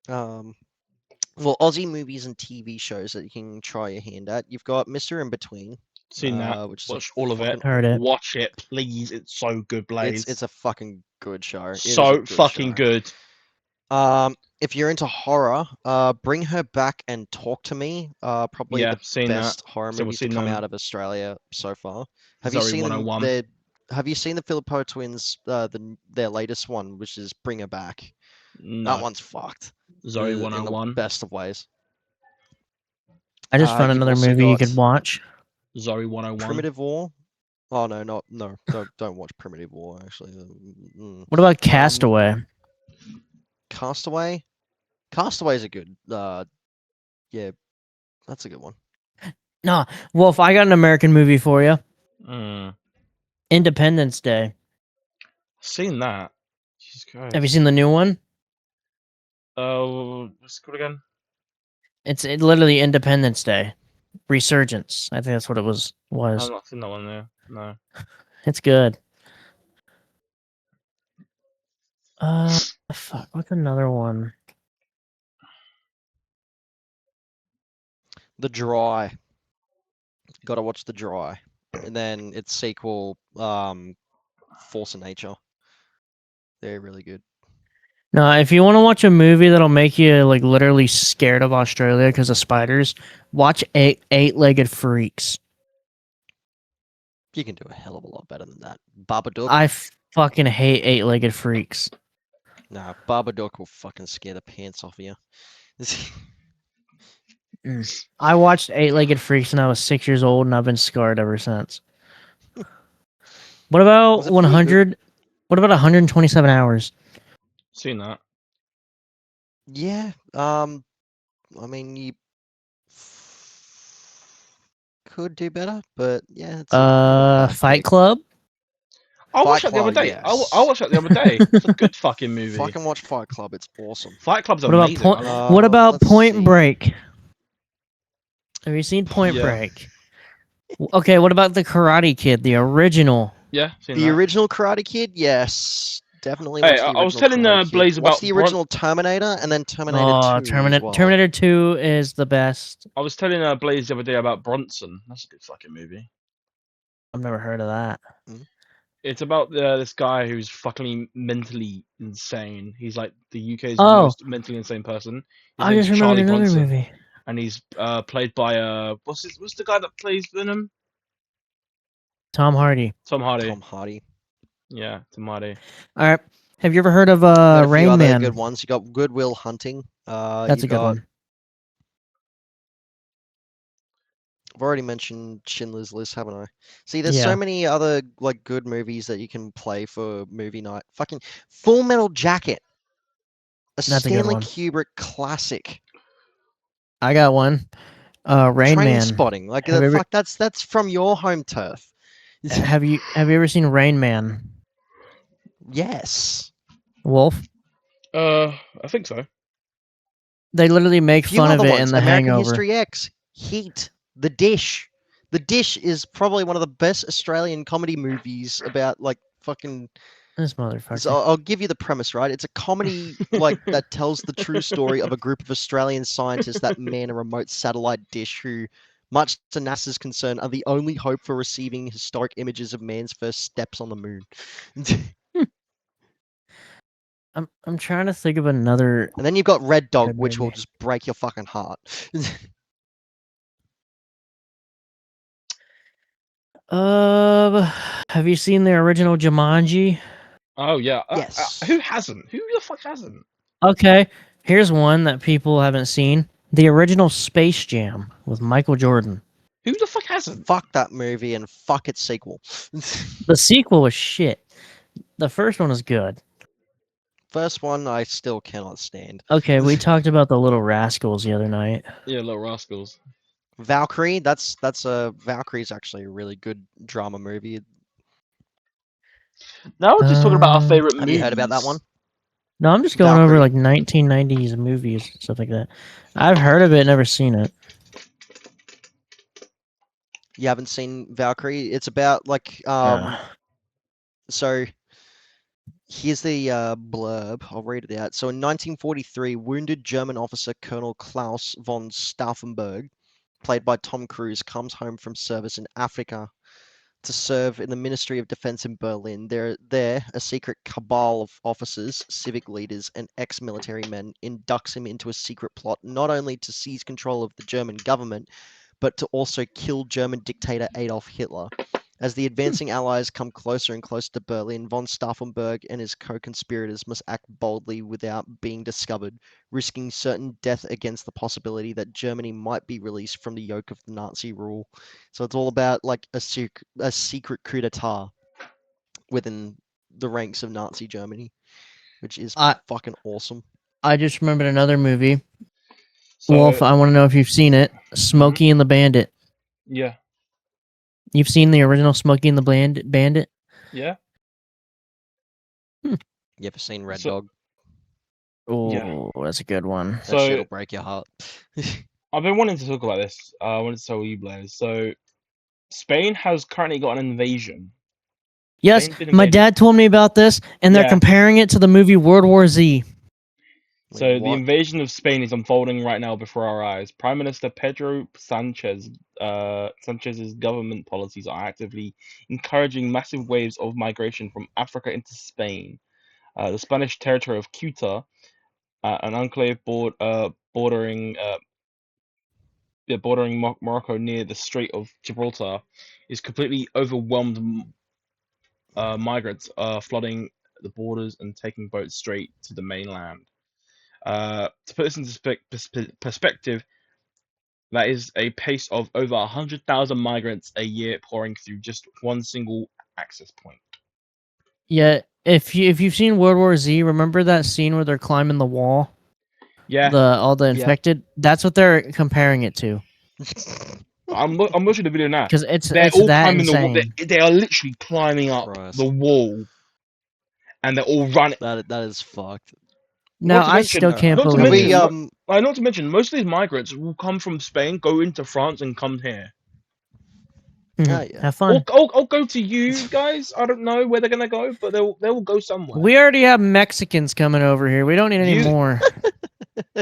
Aussie movies and TV shows that you can try your hand at. You've got Mr. In Between, Seen that. which is a Watched all of it. fucking Heard it. Watch it, please. It's so good, Blaze. it's a fucking good show. It is a So good fucking show. good. If you're into horror, Bring Her Back and Talk to Me, probably Yeah, the seen best that. horror So we've movies to seen come out of Australia so far. Have you Zoe seen 101. Have you seen the Philippo twins, their latest one, which is Bring Her Back? That No. one's fucked. Zoe In the 101. best of ways. I just found You've another also movie you got could watch. Zoe 101. Primitive War. Oh no, don't watch Primitive War actually. What about Castaway? Castaway? Castaway's a good yeah, that's a good one. No, Wolf, I got an American movie for you. Mm. Independence Day. Seen that. Jesus Christ. Have you seen the new one? Oh, what's it called again? It's literally Independence Day. Resurgence. I think that's what it was. I've not seen that one there. No. It's good. Fuck. What's another one? The Dry. Gotta watch The Dry. And then its sequel, Force of Nature. They're really good. No, if you want to watch a movie that'll make you like literally scared of Australia because of spiders, watch Eight-Legged Freaks. You can do a hell of a lot better than that. Babadook. I fucking hate Eight-Legged Freaks. Nah, Babadook will fucking scare the pants off of you. I watched Eight-Legged Freaks when I was 6 years old, and I've been scarred ever since. What about Was it for me good? 100? What about 127 hours? Seen that. Yeah. I mean, you could do better, but yeah, it's not a bad Fight pick. Club. I watched Fight that the other Club, day. I yes. watched that the other day. It's a good fucking movie. Fucking watch Fight Club. It's awesome. Fight Club's What about amazing. What about Let's Point see. Break? Have you seen Point Yeah. Break? Okay, what about the Karate Kid, the original? Yeah, seen The that. original Karate Kid, yes. Definitely Hey, watch the I was original telling Karate Kid. Blaze Watch about the original Terminator and then Terminator 2 as well. Terminator 2 is the best. I was telling Blaze the other day about Bronson. That's a good fucking movie. I've never heard of that. It's about this guy who's fucking mentally insane. He's like the UK's Oh, most mentally insane person. His I name's just remembered Charlie another Bronson, movie. and he's played by what's the guy that plays Venom? Tom Hardy. Tom Hardy. Tom Hardy. Yeah, Tom Hardy. All right. Have you ever heard of Got a few Rain other Man? good ones. You got Good Will Hunting. That's You a good got. one. I've already mentioned Schindler's List, haven't I? See, there's so Yeah. many other like good movies that you can play for movie night. Fucking Full Metal Jacket, a That's a good Stanley one. Kubrick classic. I got one. Rain Train Man. Spotting, like Have you ever, that's from your home turf. have you ever seen Rain Man? Yes. Wolf? I think so. They literally make Few fun of other it in ones. The American Hangover. History X, Heat, The Dish. The Dish is probably one of the best Australian comedy movies about like fucking. This So motherfucker. I'll give you the premise, right? It's a comedy like that tells the true story of a group of Australian scientists that man a remote satellite dish who, much to NASA's concern, are the only hope for receiving historic images of man's first steps on the moon. I'm trying to think of another And then you've got Red Dog, good which will movie. just break your fucking heart. Have you seen the original Jumanji? Oh yeah. Yes. Who hasn't? Who the fuck hasn't? Okay, here's one that people haven't seen. The original Space Jam with Michael Jordan. Who the fuck hasn't? Fuck that movie and fuck its sequel. The sequel was shit. The first one was good. First one I still cannot stand. Okay, we talked about the Little Rascals the other night. Yeah, Little Rascals. Valkyrie, Valkyrie's actually a really good drama movie. Now we're just talking about our favorite Have movies. you heard about that one? No, I'm just going over Valkyrie. like 1990s movies, stuff like that. I've heard of it, never seen it. You haven't seen Valkyrie? It's about like so here's the blurb. I'll read it out. So in 1943, wounded German officer Colonel Klaus von Stauffenberg, played by Tom Cruise, comes home from service in Africa to serve in the Ministry of Defense in Berlin. There, a secret cabal of officers, civic leaders, and ex-military men inducts him into a secret plot not only to seize control of the German government, but to also kill German dictator Adolf Hitler. As the advancing allies come closer and closer to Berlin, von Stauffenberg and his co-conspirators must act boldly without being discovered, risking certain death against the possibility that Germany might be released from the yoke of the Nazi rule. So it's all about like a secret coup d'etat within the ranks of Nazi Germany, which is fucking awesome. I just remembered another movie. So, Wolf, I want to know if you've seen it. Smokey and the Bandit. Yeah. You've seen the original Smokey and the Bandit? Yeah. You ever seen Red Dog? Oh, Yeah. that's a good one. That So shit'll break your heart. I've been wanting to talk about this. I wanted to tell you, Blaze. So Spain has currently got an invasion. Yes, Spain's been my invaded. dad told me about this, and they're Yeah. comparing it to the movie World War Z. So Wait, the what? invasion of Spain is unfolding right now before our eyes. Prime Minister Pedro Sanchez's government policies are actively encouraging massive waves of migration from Africa into Spain. The Spanish territory of Ceuta, an enclave bordering Morocco near the Strait of Gibraltar, is completely overwhelmed. Migrants are flooding the borders and taking boats straight to the mainland. To put this into perspective, that is a pace of over 100,000 migrants a year pouring through just one single access point. Yeah, if you've seen World War Z, remember that scene where they're climbing the wall? Yeah, All the infected. That's what they're comparing it to. I'm watching the video now. Because it's They're all that climbing the wall. insane. They are literally climbing up Christ. the wall, and they're all running. That is fucked. Now Not to I mention- still can't not to believe. mention- not to mention, most of these migrants will come from Spain, go into France, and come here. Oh, yeah. Have fun. I'll go to you guys. I don't know where they're gonna go, but they will go somewhere. We already have Mexicans coming over here. We don't need any You- more.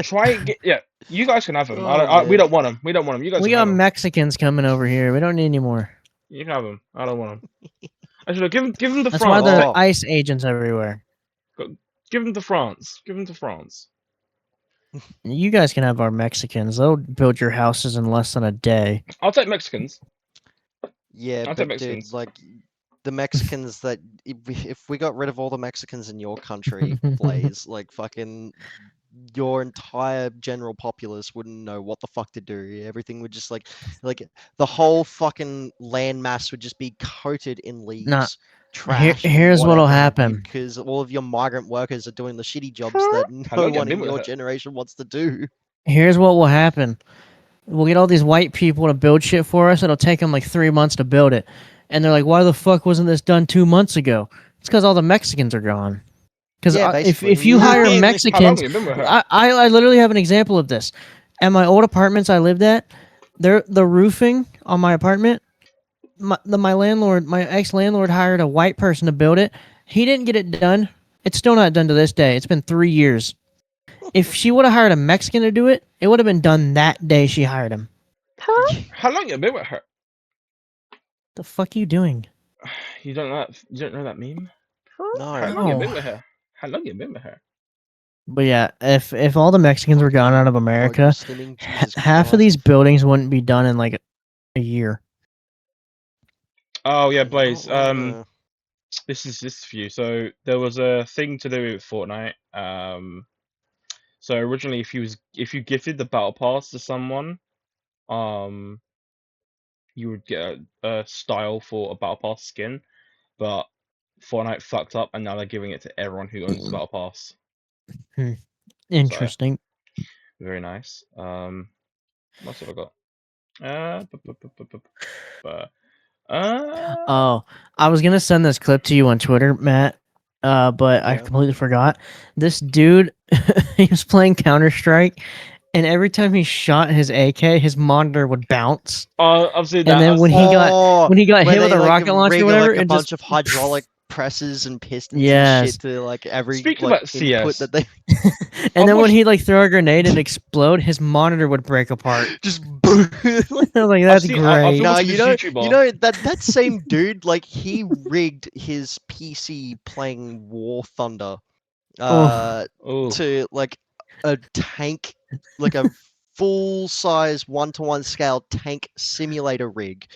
Try and get You guys can have them. Oh, We man. don't want them. We don't want them. You guys We can have got them. Mexicans coming over here. We don't need any more. You can have them. I don't want them. Actually, give them to That's why France. there Oh. are ICE agents everywhere. Give them to France. Give them to France. You guys can have our Mexicans. They'll build your houses in less than a day. I'll take Mexicans. Yeah, I'll take but dude, Mexicans. like the Mexicans that if we got rid of all the Mexicans in your country, Blaze, like fucking your entire general populace wouldn't know what the fuck to do. Everything would just like the whole fucking landmass would just be coated in leaves. Nah, Trash. and here's what'll whatever, happen. because all of your migrant workers are doing the shitty jobs that no Hello, one in yeah, your but- generation wants to do. Here's what will happen. We'll get all these white people to build shit for us. It'll take them like 3 months to build it. And they're like, why the fuck wasn't this done 2 months ago? It's because all the Mexicans are gone. Because Yeah, basically. if you hire How long Mexicans, have you been with her? I literally have an example of this. At my old apartments I lived at, the roofing on my apartment, my landlord, my ex-landlord hired a white person to build it. He didn't get it done. It's still not done to this day. It's been 3 years. If she would have hired a Mexican to do it, it would have been done that day she hired him. How long have you been with her? The fuck you doing? You don't know that. You don't know that meme. No. How long have you No. been with her? How long have you been with her? But yeah, if all the Mexicans were gone out of America, Stimming, Jesus half of Christ. these buildings wouldn't be done in like a year. Oh yeah, Blaze. Oh, This is for you. So there was a thing to do with Fortnite. So originally, if you gifted the battle pass to someone, you would get a style for a battle pass skin, but Fortnite fucked up, and now they're giving it to everyone who owns the battle pass. Interesting. Very nice. What else have I got? Oh, I was gonna send this clip to you on Twitter, Matt, but I Yeah. completely forgot. This dude, he was playing Counter-Strike, and every time he shot his AK, his monitor would bounce. I've seen that. And then I've when seen he that. got when he got where hit with they, a like, rocket launcher rig, or whatever, like, a it bunch just of hydraulic presses and pistons Yes. and shit to like every Speaking like, about input CS. that they and then when watched- he like throw a grenade and explode, his monitor would break apart. just boom. I was like, that's seen- great. I've No, watched you this know, YouTuber. you know that same dude, like he rigged his PC playing War Thunder, Oh, to like a tank, like a full-size 1-to-1 scale tank simulator rig.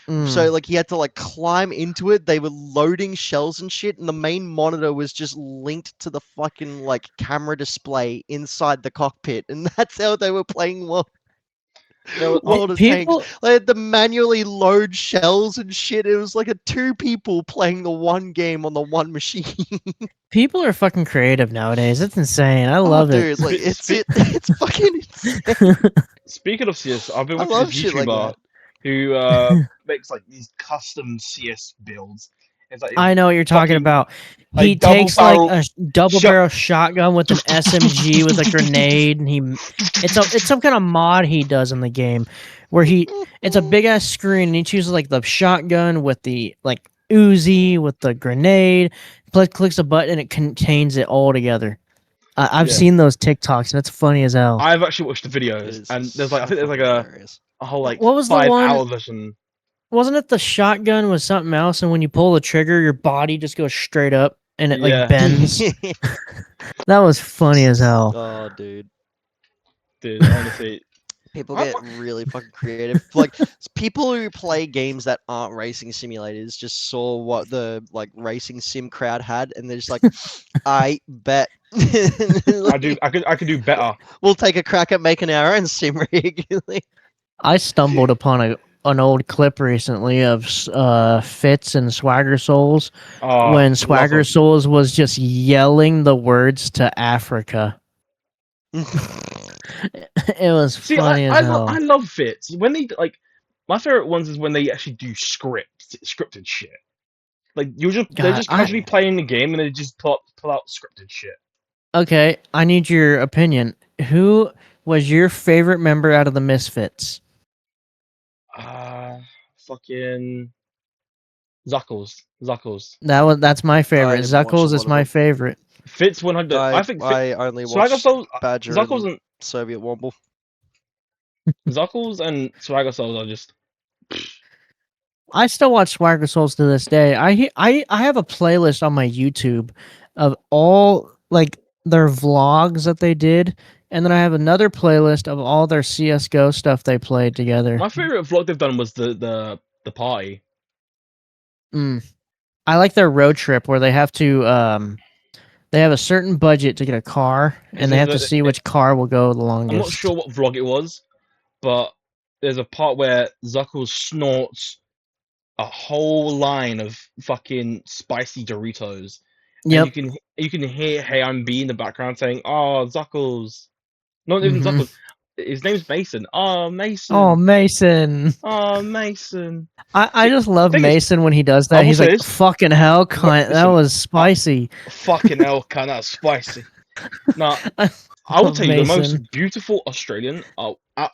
Mm. So like he had to like climb into it. They were loading shells and shit, and the main monitor was just linked to the fucking like camera display inside the cockpit, and that's how they were playing World of people, Tanks. They had to manually load shells and shit. It was like 2 people playing the one game on the one machine. people are fucking creative nowadays. It's insane. I love dude, it. like it's fucking insane. speaking of CS, I've been I watching love this shit like YouTuber that. who makes like these custom CS builds. It's like I know what you're talking fucking, about. like, He double takes like barrel a double shot- barrel shotgun with an SMG with a grenade, and it's some kind of mod he does in the game where it's a big ass screen and he chooses like the shotgun with the like Uzi with the grenade, clicks a button and it contains it all together. I've Yeah. seen those TikToks and it's funny as hell. I've actually watched the It videos, is and there's like I so think there's like fucking a hilarious. whole like What was the 5-hour one- version. Wasn't it the shotgun was something else, and when you pull the trigger, your body just goes straight up and it Yeah. like bends? That was funny as hell. Oh, dude. Dude, honestly, People I'm get really fucking creative. Like people who play games that aren't racing simulators just saw what the like racing sim crowd had, and they're just like, I bet. I could do better. We'll take a crack at making our own sim rig. I stumbled upon an old clip recently of Fitz and Swagger Souls Oh, when love Swagger him. Souls was just yelling the words to Africa. It was See, funny as I hell. love Fits when they like. My favorite ones is when they actually do scripted shit. Like they're God, just casually playing the game and they just pull out scripted shit. okay, I need your opinion. Who was your favorite member out of the Misfits? Uh fucking Zuckles. That's my I favorite. didn't watch a Zuckles lot is of my them. favorite. Fits 100. I think I only Swagger watched Souls, Badger Zuckles and and Soviet Womble. Zuckles and Swagger Souls are just. I still watch Swagger Souls to this day. I have a playlist on my YouTube of all like their vlogs that they did, and then I have another playlist of all their CS:GO stuff they played together. My favorite vlog they've done was the party. Mm. I like their road trip where they have a certain budget to get a car, Is and they have to see which car will go the I'm not longest. sure what vlog it was, but there's a part where Zuckles snorts a whole line of fucking spicy Doritos, and Yep. you can hear Hey I'm B in the background saying, "Oh, Zuckles." Not even Hmm. Zuckles. His name's Mason. Oh, Oh, Mason. Mason. Oh, Mason. I See, just love thing is, Mason when he does I that. will He's say like, this. fucking hell, cunt. That Listen, was spicy. fucking hell, kind of spicy. Now, I I will love tell you the most Mason. beautiful Australian,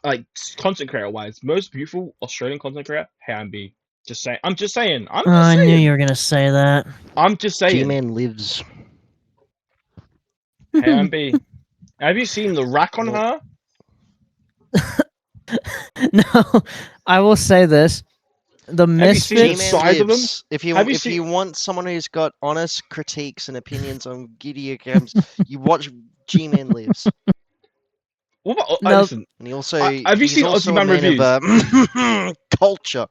like content creator wise, most beautiful Australian content creator. Hey, I'm B. Just saying. I'm just saying. I'm Oh, just I knew saying. you were gonna say that. I'm just saying. G-Man lives. Hey, I'm B. Have you seen the rack on Nope. her? No, I will say this: the Have you seen the Misfits. G-Man size of them? lives. Have you If seen? you want someone who's got honest critiques and opinions on video games, you watch G-Man lives. What about? No, Listen. And Have you he's seen Aussie also a Man man of reviews? culture.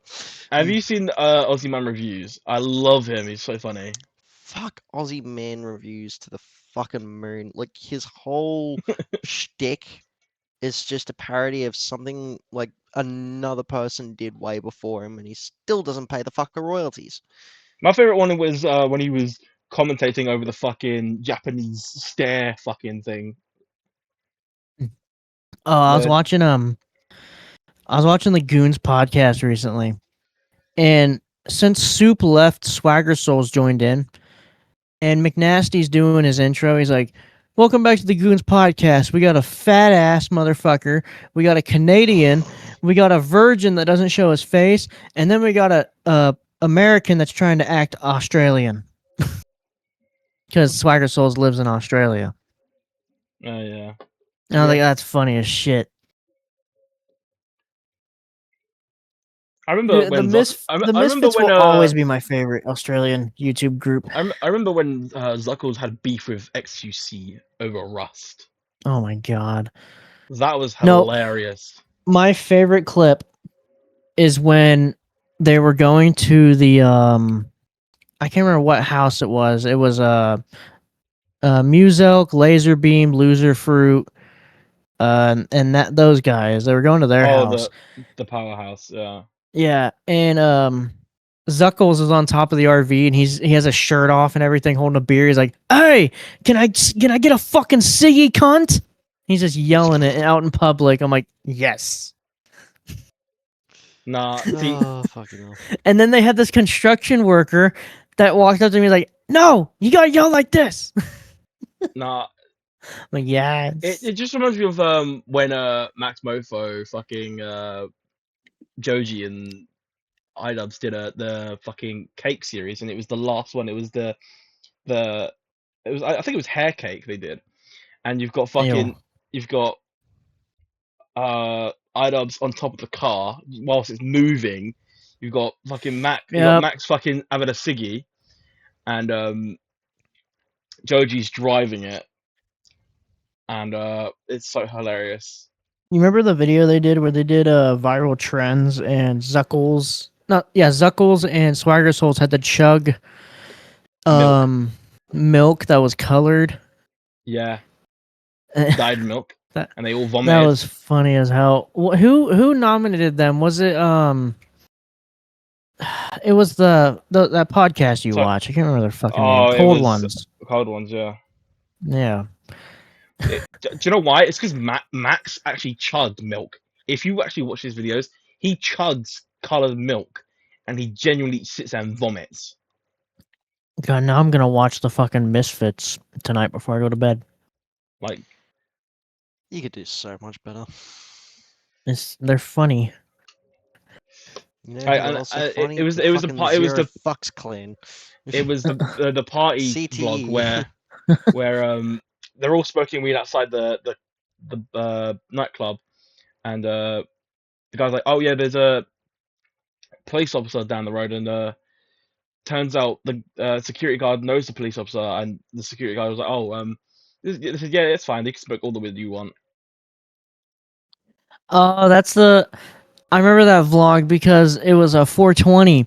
Have you seen Aussie Man reviews? I love him. He's so funny. Fuck Aussie Man reviews to the fucking moon. Like his whole shtick is just a parody of something like another person did way before him, and he still doesn't pay the fucker royalties. My favorite one was when he was commentating over the fucking Japanese stare fucking thing. oh, The I was watching the Goons podcast recently, and since Soup left, Swagger Souls joined in, and McNasty's doing his intro. He's like, "Welcome back to the Goons podcast. We got a fat ass motherfucker. We got a Canadian. We got a virgin that doesn't show his face, and then we got a American that's trying to act Australian because Swagger Souls lives in Australia." oh yeah. And I was Yeah. like, "That's funny as shit." I remember when The I remember Misfits when will always be my favorite Australian YouTube group. I remember when Zuckles had beef with XQC over Rust. Oh my god. That was No, hilarious. my favorite clip is when they were going to the I can't remember what house it was. It was Muselk, Laserbeam, Loser Fruit, and that those guys. They were going to their Oh, house. the powerhouse. Yeah. Yeah, and Zuckles is on top of the RV and he has a shirt off and everything, holding a beer. He's like, "Hey, can I get a fucking ciggy, cunt?" He's just yelling it out in public. I'm like, yes. Nah. See. Oh, fucking hell. And then they had this construction worker that walked up to me like, "No, you gotta yell like this." Nah. I'm like, yes. It just reminds me of when Max Mofo fucking Joji and iDubbbz did the fucking cake series, and it was the last one. It was the it was I think it was hair cake they did, and Ew. you've got iDubbbz on top of the car whilst it's moving. You got Yep. Max fucking having a ciggy, and Joji's driving it, and it's so hilarious. You remember the video they did where they did viral trends and Zuckles and Swagger Souls had to chug Milk. milk that was colored. Yeah, that dyed milk, and they all that vomited. was funny as hell. Who nominated them? Was it it was that podcast you So- watch. I can't remember their fucking name. Oh, it Cold was Ones. cold ones. Yeah. Yeah. Do you know why? It's because Max actually chugged milk. If you actually watch his videos, he chugs colored milk, and he genuinely sits there and vomits. God, now I'm gonna watch the fucking Misfits tonight before I go to bed. Like, You could do so much better. They're funny. You know who else are funny? it was The it was the fucking part it was Zero the Fucks clan. it was the party vlog CTE. where they're all smoking weed outside the nightclub, and the guy's like, oh yeah, there's a police officer down the road, and turns out the security guard knows the police officer, and the security guard was like, oh they said, yeah, it's fine, they can smoke all the weed you want. Oh, that's the. I remember that vlog because it was a 420,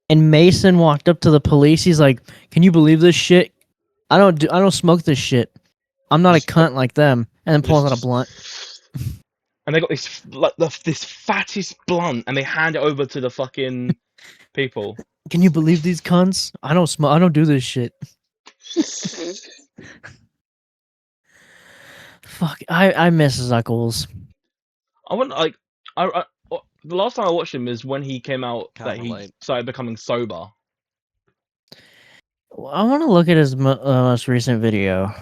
and Mason walked up to the police. He's like, "Can you believe this shit? I don't smoke this shit. I'm not a Just cunt like them." And then pulls out a just blunt. and they got this like this fattest blunt, and they hand it over to the fucking people. Can you believe these cunts? I don't smoke. I don't do this shit. Fuck. I miss Zuckles. I want like the last time I watched him is when he came out Can't that he relate. started becoming sober. I want to look at his most recent video.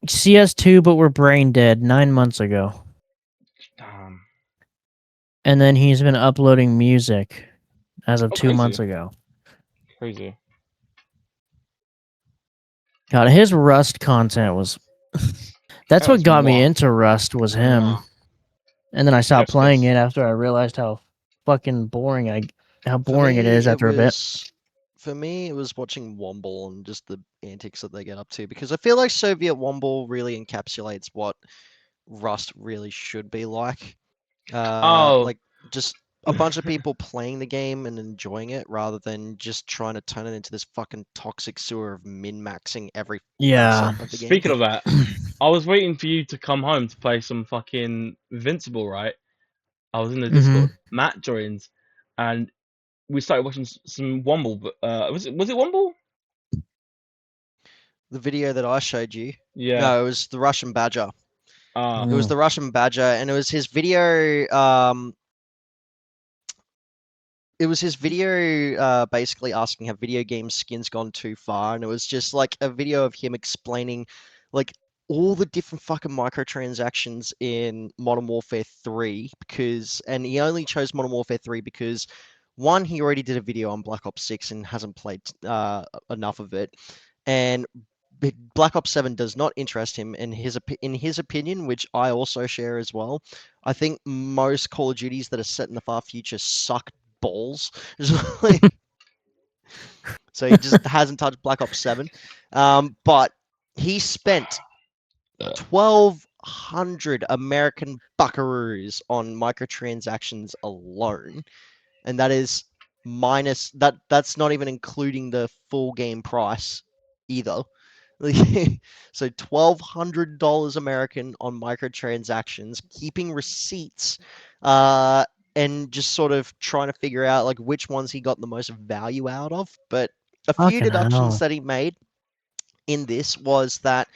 CS2, but we're brain dead 9 months ago. Damn. And then he's been uploading music as of Oh, 2 months crazy. ago. Crazy. God, his Rust content was. That's That what was got me moi. into Rust was him. Yeah. And then I stopped That's playing good. it after I realized how fucking boring it For is me, after a bit. it was watching Womble and just the antics that they get up to, because I feel like Soviet Womble really encapsulates what Rust really should be like. Oh, Like just a bunch of people playing the game and enjoying it rather than just trying to turn it into this fucking toxic sewer of min-maxing every Yeah. facet of the game. speaking of that, I was waiting for you to come home to play some fucking Invincible, right? I was in the Discord. Matt joins, and we started watching some Womble. But was it Womble? The video that I showed you, Yeah. no, it was the Russian Badger. Ah. It was the Russian Badger, and it was his video. It was his video basically asking have video game skins gone too far, and it was just like a video of him explaining like all the different fucking microtransactions in Modern Warfare 3, and he only chose Modern Warfare 3 because one, he already did a video on Black Ops 6 and hasn't played enough of it, and Black Ops 7 does not interest him. In his opinion, which I also share as well, I think most Call of Duties that are set in the far future suck balls. So he just hasn't touched Black Ops 7. But he spent 1,200 American buckaroos on microtransactions alone, and that is minus that's not even including the full game price either. So $1,200 American on microtransactions, keeping receipts, and just sort of trying to figure out like which ones he got the most value out of. But a few Fucking deductions hell. that he made in this was that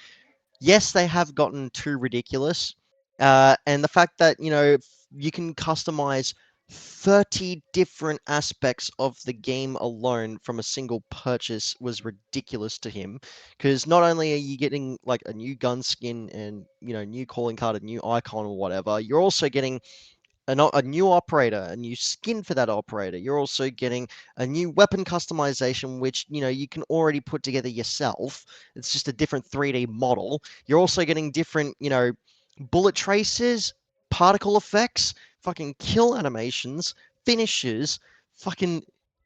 yes, they have gotten too ridiculous, and the fact that you can customize 30 different aspects of the game alone from a single purchase was ridiculous to him, because not only are you getting like a new gun skin and new calling card, a new icon or whatever, you're also getting a new operator, a new skin for that operator. You're also getting a new weapon customization, which you can already put together yourself. It's just a different 3D model. You're also getting different, bullet traces, particle effects, fucking kill animations, finishes, fucking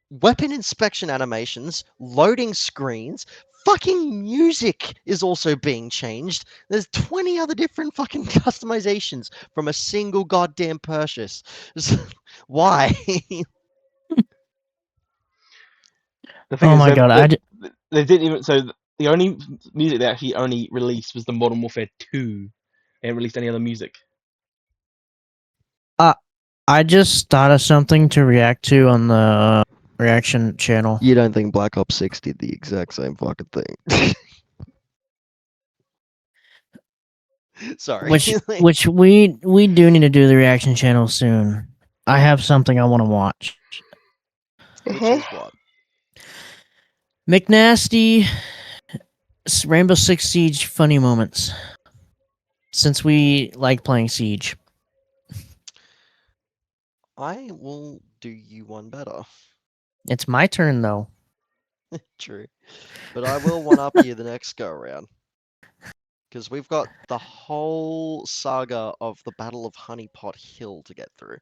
weapon inspection animations, loading screens, fucking music is also being changed. There's 20 other different fucking customizations from a single goddamn purchase. Why? The thing is, my god, they didn't even. So the only music they actually only released was the Modern Warfare 2. They didn't release any other music. I just thought of something to react to on the reaction channel. You don't think Black Ops 6 did the exact same fucking thing? Sorry. Which we do need to do the reaction channel soon. I have something I want to watch. Which is what? McNasty Rainbow Six Siege funny moments. Since we like playing Siege. I will do you one better. It's my turn though. True. But I will one up you the next go around. Because we've got the whole saga of the Battle of Honeypot Hill to get through.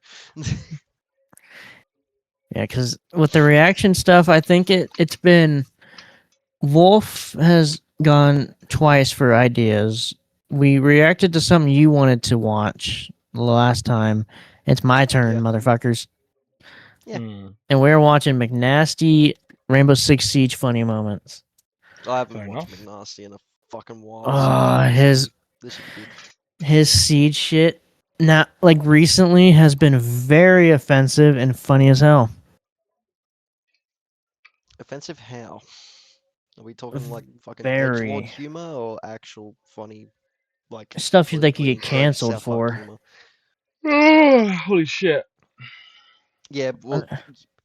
Yeah, because with the reaction stuff, I think it's been Wolf has gone twice for ideas. We reacted to something you wanted to watch the last time. It's my turn, Yeah. motherfuckers. Yeah. And we're watching McNasty Rainbow Six Siege funny moments. I haven't Fair watched enough. McNasty in a fucking while. So His this should be good. his Siege shit, not like recently, has been very offensive and funny as hell. Offensive how? Are we talking like fucking Very. edgelord humor or actual funny, like Stuff they could politically get incorrect canceled South Park for. humor? Holy shit! Yeah, well,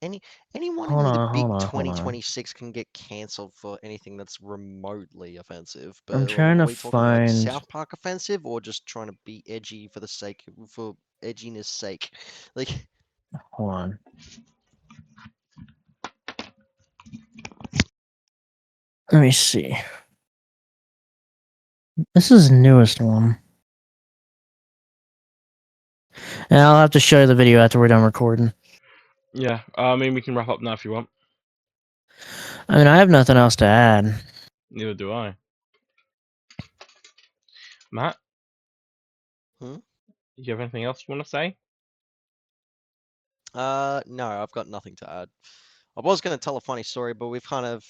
anyone Hold in the on, big hold on, hold on. 2026 can get cancelled for anything that's remotely offensive. I'm But trying are to we talking like find. South Park offensive or just trying to be edgy for the sake for edginess sake? Like, Hold on. Let me see. This is the newest one. And I'll have to show you the video after we're done recording. Yeah, I mean we can wrap up now if you want. I mean, I have nothing else to add. Neither do I. Matt, you have anything else you want to say? no, I've got nothing to add. I was going to tell a funny story, but we've kind of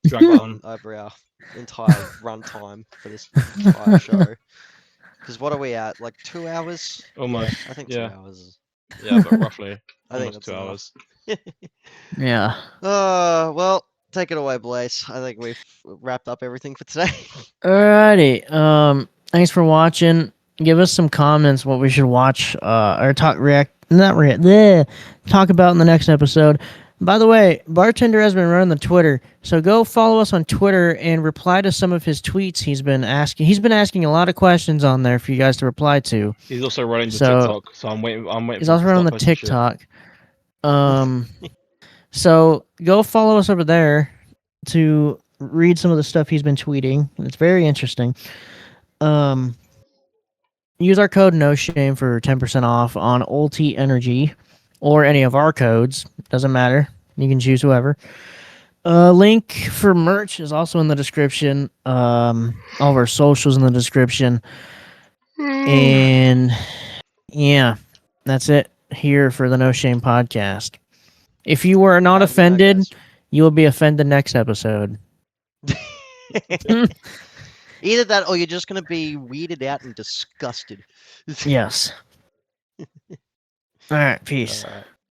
Dragged gone over our entire runtime for this entire show. Because what are we at? Like 2 hours? Almost. Yeah, I think Yeah. 2 hours. Yeah, but roughly. I think Almost that's 2 hours. Yeah. Well, take it away, Blaze. I think we've wrapped up everything for today. Alrighty. Thanks for watching. Give us some comments what we should watch or talk talk about in the next episode. By the way, Bartender has been running the Twitter, so go follow us on Twitter and reply to some of his tweets he's been asking. He's been asking a lot of questions on there for you guys to reply to. He's also running the So- TikTok, so I'm waiting. He's for him also to running start the posting shit. TikTok. So go follow us over there to read some of the stuff he's been tweeting. It's very interesting. Use our code NOSHAME for 10% off on Ulti Energy or any of our codes. Doesn't matter. You can choose whoever. Link for merch is also in the description. All of our socials in the description. And yeah, that's it here for the No Shame podcast. If you were not Good night, offended, guys. you will be offended next episode. Either that or you're just going to be weirded out and disgusted. Yes. All right, peace. All right.